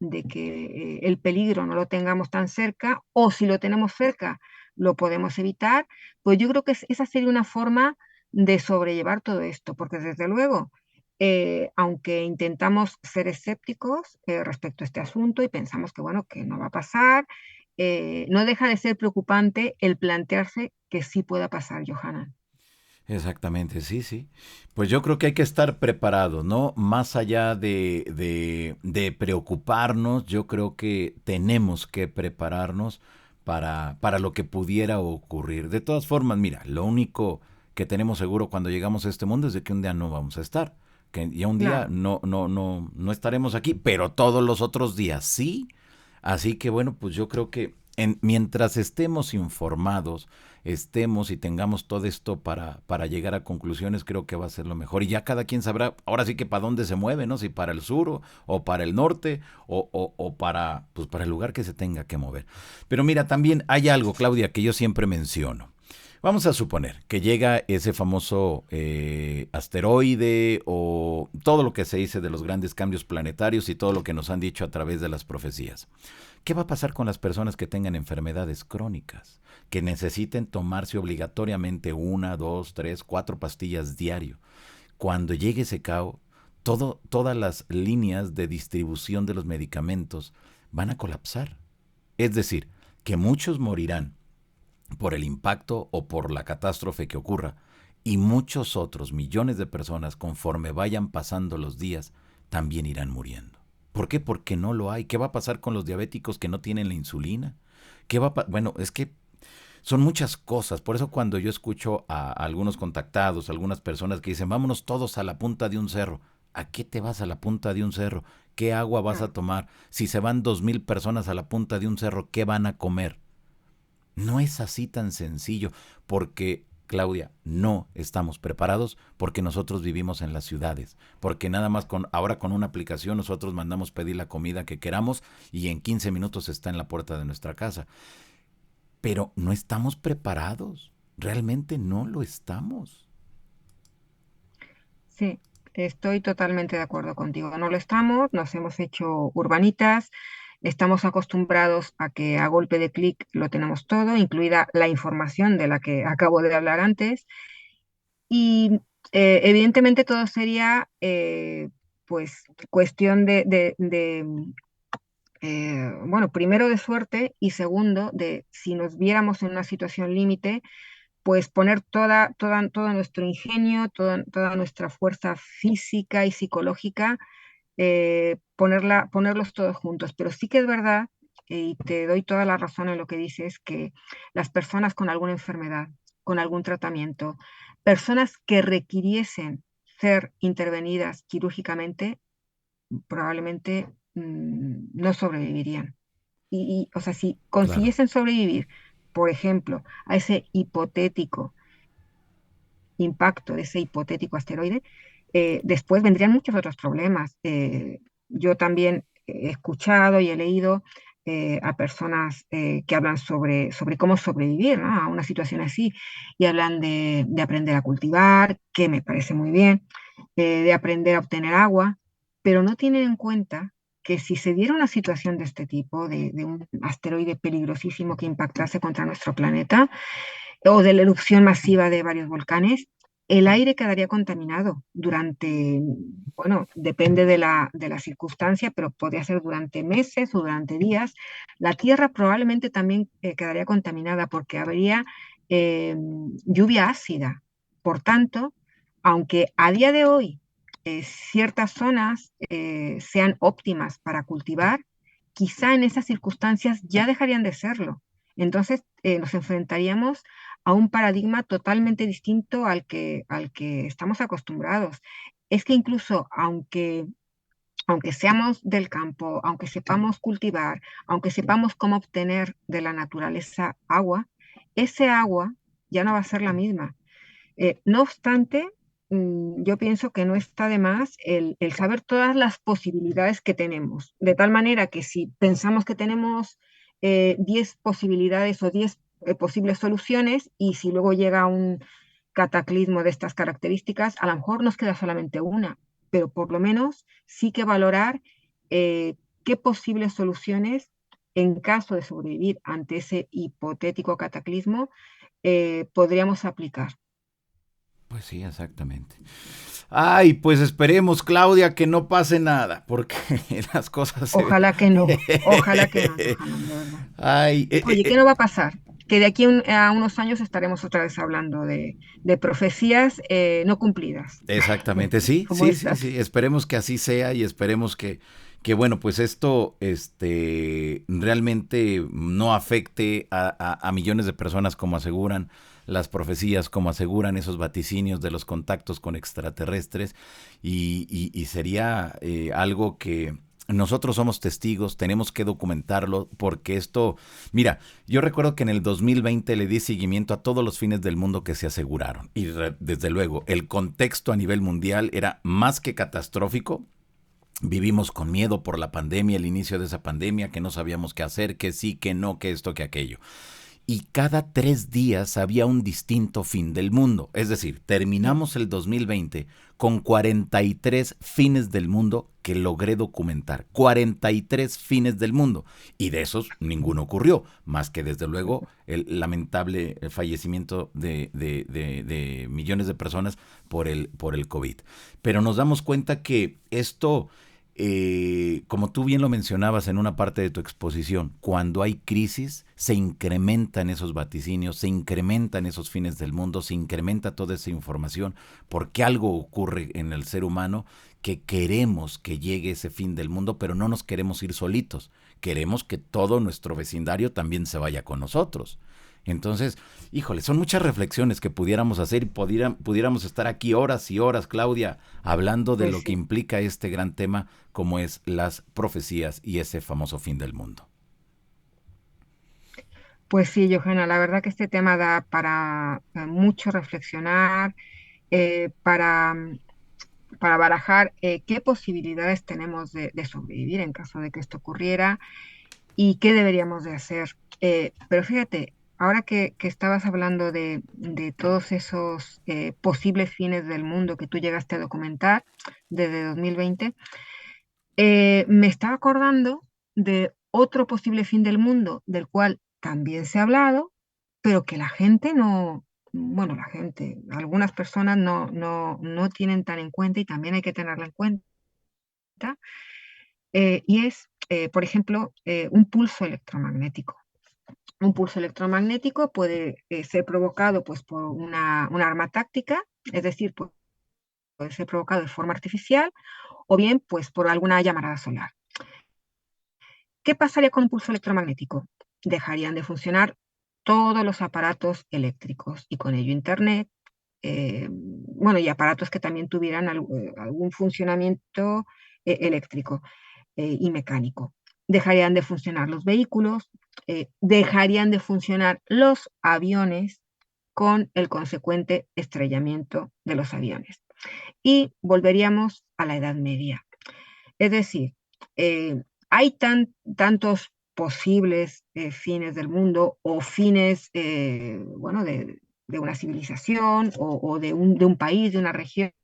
el peligro no lo tengamos tan cerca, o si lo tenemos cerca, lo podemos evitar, pues yo creo que esa sería una forma de sobrellevar todo esto, porque desde luego, aunque intentamos ser escépticos respecto a este asunto y pensamos que, bueno, que no va a pasar, no deja de ser preocupante el plantearse que sí pueda pasar, Johanna. Exactamente, sí, sí. Pues yo creo que hay que estar preparados, ¿no? Más allá de preocuparnos, yo creo que tenemos que prepararnos para lo que pudiera ocurrir. De todas formas, mira, lo único que tenemos seguro cuando llegamos a este mundo es de que un día no vamos a estar, que ya un día Claro. no estaremos aquí, pero todos los otros días sí. Así que bueno, pues yo creo que mientras estemos informados, estemos y tengamos todo esto para llegar a conclusiones, creo que va a ser lo mejor. Y ya cada quien sabrá, ahora sí que para dónde se mueve, ¿no? Si para el sur o para el norte o para, pues para el lugar que se tenga que mover. Pero mira, también hay algo, Claudia, que yo siempre menciono. Vamos a suponer que llega ese famoso asteroide o todo lo que se dice de los grandes cambios planetarios y todo lo que nos han dicho a través de las profecías. ¿Qué va a pasar con las personas que tengan enfermedades crónicas? Que necesiten tomarse obligatoriamente una, dos, tres, cuatro pastillas diario. Cuando llegue ese caos, todas las líneas de distribución de los medicamentos van a colapsar. Es decir, que muchos morirán por el impacto o por la catástrofe que ocurra, y muchos otros millones de personas, conforme vayan pasando los días, también irán muriendo. ¿Por qué? Porque no lo hay. ¿Qué va a pasar con los diabéticos que no tienen la insulina? Bueno, es que son muchas cosas. Por eso cuando yo escucho a algunos contactados, a algunas personas que dicen, vámonos todos a la punta de un cerro. ¿A qué te vas a la punta de un cerro? ¿Qué agua vas a tomar? Si se van 2000 personas a la punta de un cerro, ¿qué van a comer? No es así tan sencillo, porque, Claudia, no estamos preparados porque nosotros vivimos en las ciudades, porque nada más ahora con una aplicación nosotros mandamos pedir la comida que queramos y en 15 minutos está en la puerta de nuestra casa. Pero no estamos preparados, realmente no lo estamos. Sí, estoy totalmente de acuerdo contigo. No lo estamos, nos hemos hecho urbanitas, estamos acostumbrados a que a golpe de clic lo tenemos todo, incluida la información de la que acabo de hablar antes. Y evidentemente todo sería pues cuestión bueno, primero de suerte y segundo de si nos viéramos en una situación límite pues poner todo nuestro ingenio, toda nuestra fuerza física y psicológica, ponerlos todos juntos. Pero sí que es verdad, y te doy toda la razón en lo que dices, que las personas con alguna enfermedad, con algún tratamiento, personas que requiriesen ser intervenidas quirúrgicamente, probablemente no sobrevivirían. O sea, si Claro, consiguiesen sobrevivir, por ejemplo, a ese hipotético impacto de ese hipotético asteroide, después vendrían muchos otros problemas. Yo también he escuchado y he leído a personas que hablan sobre cómo sobrevivir, ¿no?, a una situación así y hablan de aprender a cultivar, que me parece muy bien, de aprender a obtener agua, pero no tienen en cuenta que si se diera una situación de este tipo, de un asteroide peligrosísimo que impactase contra nuestro planeta, o de la erupción masiva de varios volcanes, el aire quedaría contaminado durante, bueno, depende de la circunstancia, pero podría ser durante meses o durante días. La tierra probablemente también quedaría contaminada porque habría lluvia ácida. Por tanto, aunque a día de hoy ciertas zonas sean óptimas para cultivar, quizá en esas circunstancias ya dejarían de serlo. Entonces nos enfrentaríamos a un paradigma totalmente distinto al que estamos acostumbrados. Es que incluso aunque seamos del campo, aunque sepamos cultivar, aunque sepamos cómo obtener de la naturaleza agua, ese agua ya no va a ser la misma. No obstante, yo pienso que no está de más el saber todas las posibilidades que tenemos, de tal manera que si pensamos que tenemos 10 posibilidades o 10 posibles soluciones y si luego llega un cataclismo de estas características, a lo mejor nos queda solamente una, pero por lo menos sí que valorar qué posibles soluciones, en caso de sobrevivir ante ese hipotético cataclismo, podríamos aplicar. Pues sí, exactamente. Ay, pues esperemos, Claudia, que no pase nada, porque las cosas se ven. Ojalá que no, Johanna, de verdad. Ay, Oye, ¿qué no va a pasar? Que de aquí a unos años estaremos otra vez hablando de profecías no cumplidas, exactamente, sí, como sí, sí, estas. sí. Esperemos que así sea y esperemos que bueno, pues esto realmente no afecte a millones de personas como aseguran las profecías, como aseguran esos vaticinios de los contactos con extraterrestres y sería algo que nosotros somos testigos, tenemos que documentarlo porque esto, mira, yo recuerdo que en el 2020 le di seguimiento a todos los fines del mundo que se aseguraron. Y desde luego, el contexto a nivel mundial era más que catastrófico. Vivimos con miedo por la pandemia, el inicio de esa pandemia, que no sabíamos qué hacer, que sí, que no, que esto, que aquello y cada 3 días había un distinto fin del mundo. Es decir, terminamos el 2020 con 43 fines del mundo que logré documentar. 43 fines del mundo. Y de esos ninguno ocurrió, más que desde luego el lamentable fallecimiento de millones de personas por el COVID. Pero nos damos cuenta que esto como tú bien lo mencionabas en una parte de tu exposición, cuando hay crisis se incrementan esos vaticinios, se incrementan esos fines del mundo, se incrementa toda esa información, porque algo ocurre en el ser humano que queremos que llegue ese fin del mundo, pero no nos queremos ir solitos, queremos que todo nuestro vecindario también se vaya con nosotros. Entonces, híjole, son muchas reflexiones que pudiéramos hacer y pudiéramos estar aquí horas y horas, Claudia, hablando de Pues lo que sí, implica este gran tema como es las profecías y ese famoso fin del mundo. pues sí, Johanna, la verdad que este tema da para mucho reflexionar, para barajar qué posibilidades tenemos de sobrevivir en caso de que esto ocurriera y qué deberíamos de hacer. Pero fíjate, ahora que estabas hablando de todos esos posibles fines del mundo que tú llegaste a documentar desde 2020, me estaba acordando de otro posible fin del mundo del cual también se ha hablado, pero que la gente no, bueno, la gente, algunas personas no tienen tan en cuenta y también hay que tenerla en cuenta, y es, por ejemplo, un pulso electromagnético. Un pulso electromagnético puede ser provocado pues, por una arma táctica, es decir, puede ser provocado de forma artificial o bien pues, por alguna llamarada solar. ¿Qué pasaría con un pulso electromagnético? Dejarían de funcionar todos los aparatos eléctricos y con ello Internet, bueno, y aparatos que también tuvieran algún funcionamiento eléctrico y mecánico. Dejarían de funcionar los vehículos, dejarían de funcionar los aviones con el consecuente estrellamiento de los aviones. Y volveríamos a la Edad Media. Es decir, hay tantos posibles fines del mundo o fines, bueno, de una civilización o de un país, de una región,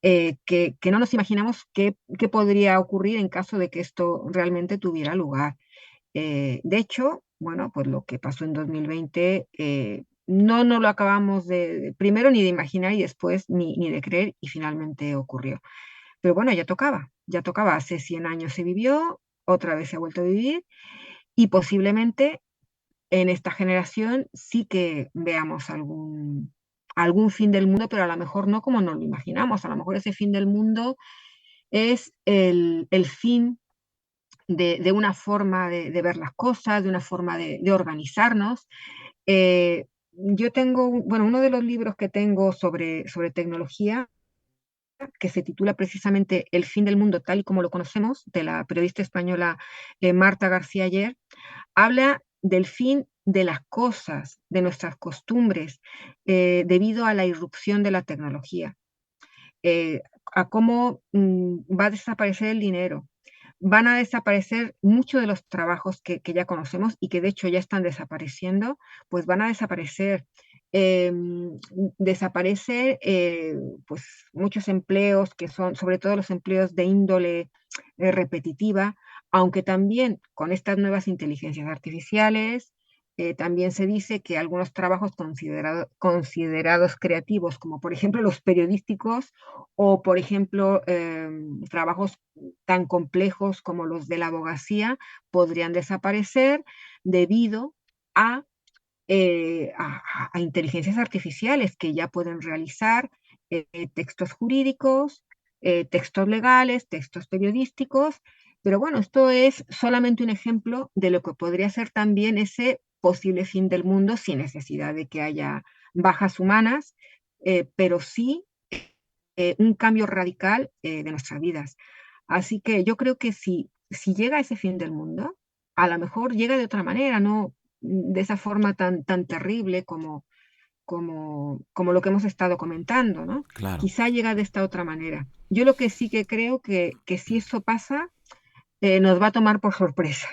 que no nos imaginamos qué podría ocurrir en caso de que esto realmente tuviera lugar. De hecho, bueno, pues lo que pasó en 2020 no nos lo acabamos primero ni de imaginar y después ni de creer y finalmente ocurrió. Pero bueno, ya tocaba, hace 100 años se vivió, otra vez se ha vuelto a vivir y posiblemente en esta generación sí que veamos algún fin del mundo, pero a lo mejor no como nos lo imaginamos, a lo mejor ese fin del mundo es el fin de una forma de ver las cosas, de una forma de organizarnos. Yo tengo, bueno, uno de los libros que tengo sobre tecnología, que se titula precisamente El fin del mundo tal y como lo conocemos, de la periodista española Marta García Ayer, habla del fin de las cosas, de nuestras costumbres, debido a la irrupción de la tecnología, a cómo va a desaparecer el dinero, van a desaparecer muchos de los trabajos que ya conocemos y que de hecho ya están desapareciendo, pues van a desaparecer. Eh, Desaparecer pues muchos empleos que son, sobre todo los empleos de índole repetitiva, aunque también con estas nuevas inteligencias artificiales, también se dice que algunos trabajos considerados creativos, como por ejemplo los periodísticos o por ejemplo trabajos tan complejos como los de la abogacía, podrían desaparecer debido a, a inteligencias artificiales que ya pueden realizar textos jurídicos, textos legales, textos periodísticos, pero bueno, esto es solamente un ejemplo de lo que podría ser también ese posible fin del mundo sin necesidad de que haya bajas humanas, pero sí un cambio radical de nuestras vidas. Así que yo creo que si llega ese fin del mundo, a lo mejor llega de otra manera, no de esa forma tan terrible como lo que hemos estado comentando, ¿no? Claro. Quizá llega de esta otra manera. Yo lo que sí que creo que si eso pasa, nos va a tomar por sorpresa.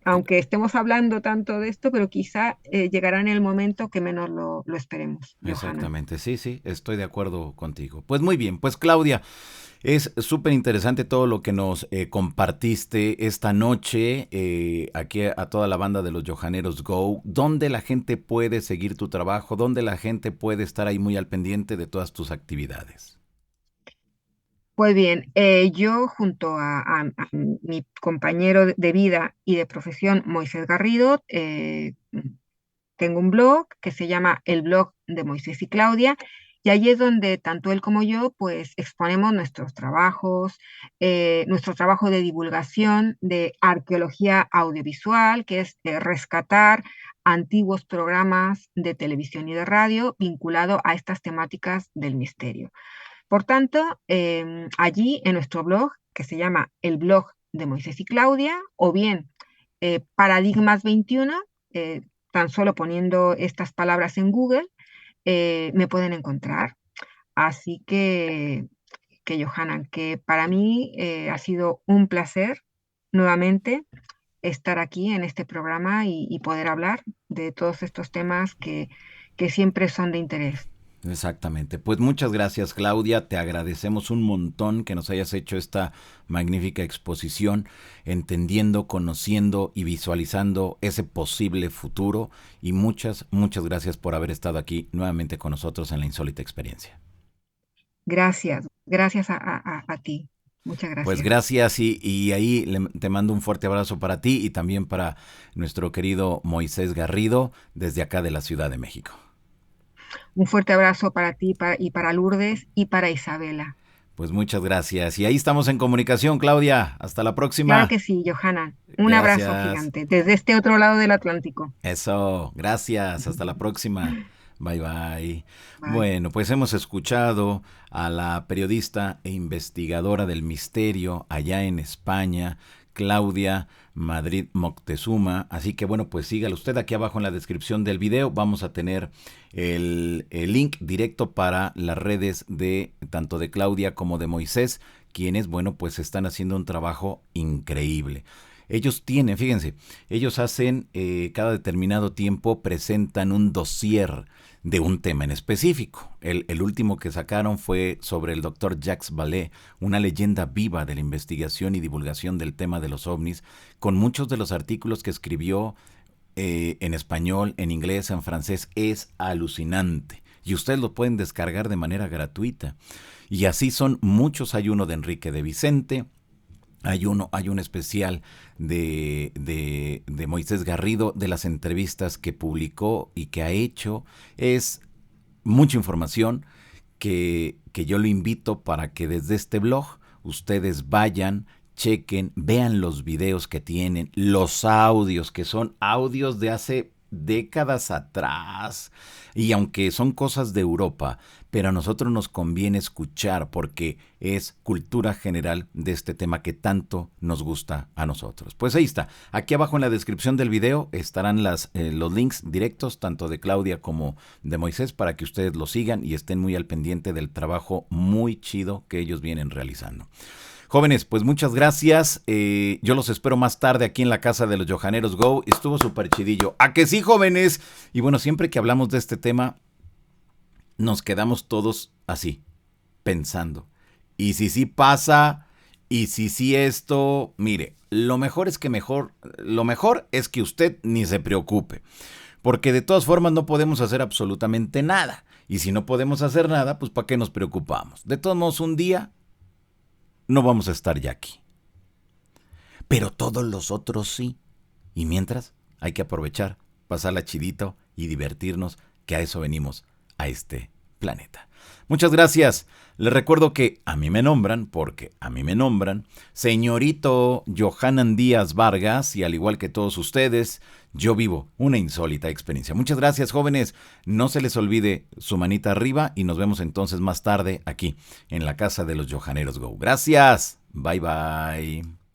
Aunque estemos hablando tanto de esto, pero quizá llegará en el momento que menos lo esperemos, Johanna. Exactamente, sí, sí, estoy de acuerdo contigo. Pues muy bien, pues Claudia, es súper interesante todo lo que nos compartiste esta noche aquí a toda la banda de los Johaneros Go. ¿Dónde la gente puede seguir tu trabajo? ¿Dónde la gente puede estar ahí muy al pendiente de todas tus actividades? Pues bien, yo junto a mi compañero de vida y de profesión, Moisés Garrido, tengo un blog que se llama El Blog de Moisés y Claudia, y allí es donde tanto él como yo pues exponemos nuestros trabajos, nuestro trabajo de divulgación de arqueología audiovisual, que es rescatar antiguos programas de televisión y de radio vinculado a estas temáticas del misterio. Por tanto, allí en nuestro blog, que se llama El Blog de Moisés y Claudia, o bien Paradigmas 21, tan solo poniendo estas palabras en Google, me pueden encontrar. Así que Johanna, que para mí ha sido un placer nuevamente estar aquí en este programa y poder hablar de todos estos temas que siempre son de interés. Exactamente. Pues muchas gracias, Claudia. Te agradecemos un montón que nos hayas hecho esta magnífica exposición, entendiendo, conociendo y visualizando ese posible futuro. Y muchas, muchas gracias por haber estado aquí nuevamente con nosotros en la insólita experiencia. Gracias, gracias a ti. Muchas Pues gracias. gracias y ahí te mando un fuerte abrazo para ti y también para nuestro querido Moisés Garrido desde acá de la Ciudad de México. Un fuerte abrazo para ti y para Lourdes y para Isabela. Pues muchas gracias. Y ahí estamos en comunicación, Claudia. Hasta la Claro próxima. que sí, Johanna. Un abrazo Gracias. gigante desde este otro lado del Atlántico. Eso, gracias. Hasta la próxima. Bye bye. Bye. Bueno, pues hemos escuchado a la periodista e investigadora del misterio allá en España, Claudia Madrid Moctezuma. Así que bueno, pues sígalo usted aquí abajo en la descripción del video. Vamos a tener el link directo para las redes de tanto de Claudia como de Moisés, quienes, bueno, pues están haciendo un trabajo increíble. Ellos tienen, fíjense, ellos hacen cada determinado tiempo, presentan un dossier de un tema en específico. El último que sacaron fue sobre el doctor Jacques Vallée, una leyenda viva de la investigación y divulgación del tema de los ovnis, con muchos de los artículos que escribió en español, en inglés, en francés. Es alucinante. Y ustedes lo pueden descargar de manera gratuita. Y así son muchos. Hay uno de Enrique de Vicente, hay un especial de Moisés Garrido, de las entrevistas que publicó y que ha hecho. Es mucha información que yo lo invito para que desde este blog ustedes vayan, chequen, vean los videos que tienen, los audios, que son audios de hace décadas atrás. Y aunque son cosas de Europa, pero a nosotros nos conviene escuchar porque es cultura general de este tema que tanto nos gusta a nosotros. Pues ahí está. Aquí abajo en la descripción del video estarán los links directos, tanto de Claudia como de Moisés, para que ustedes lo sigan y estén muy al pendiente del trabajo muy chido que ellos vienen realizando. Jóvenes, pues muchas gracias. Yo los espero más tarde aquí en la casa de los Johaneros Go. Estuvo súper chidillo. ¿A que sí, jóvenes? Y bueno, siempre que hablamos de este tema, nos quedamos todos así, pensando. Y si sí pasa, y si sí esto, mire, lo mejor es que usted ni se preocupe. Porque de todas formas no podemos hacer absolutamente nada. Y si no podemos hacer nada, pues ¿para qué nos preocupamos? De todos modos, un día no vamos a estar ya aquí. Pero todos los otros sí. Y mientras, hay que aprovechar, pasarla chidito y divertirnos, que a eso venimos a este planeta. Muchas gracias. Les recuerdo que a mí me nombran, porque a mí me nombran, señorito Johanan Díaz Vargas, y al igual que todos ustedes, yo vivo una insólita experiencia. Muchas gracias, jóvenes. No se les olvide su manita arriba y nos vemos entonces más tarde aquí en la casa de los Johaneros Go. Gracias. Bye bye.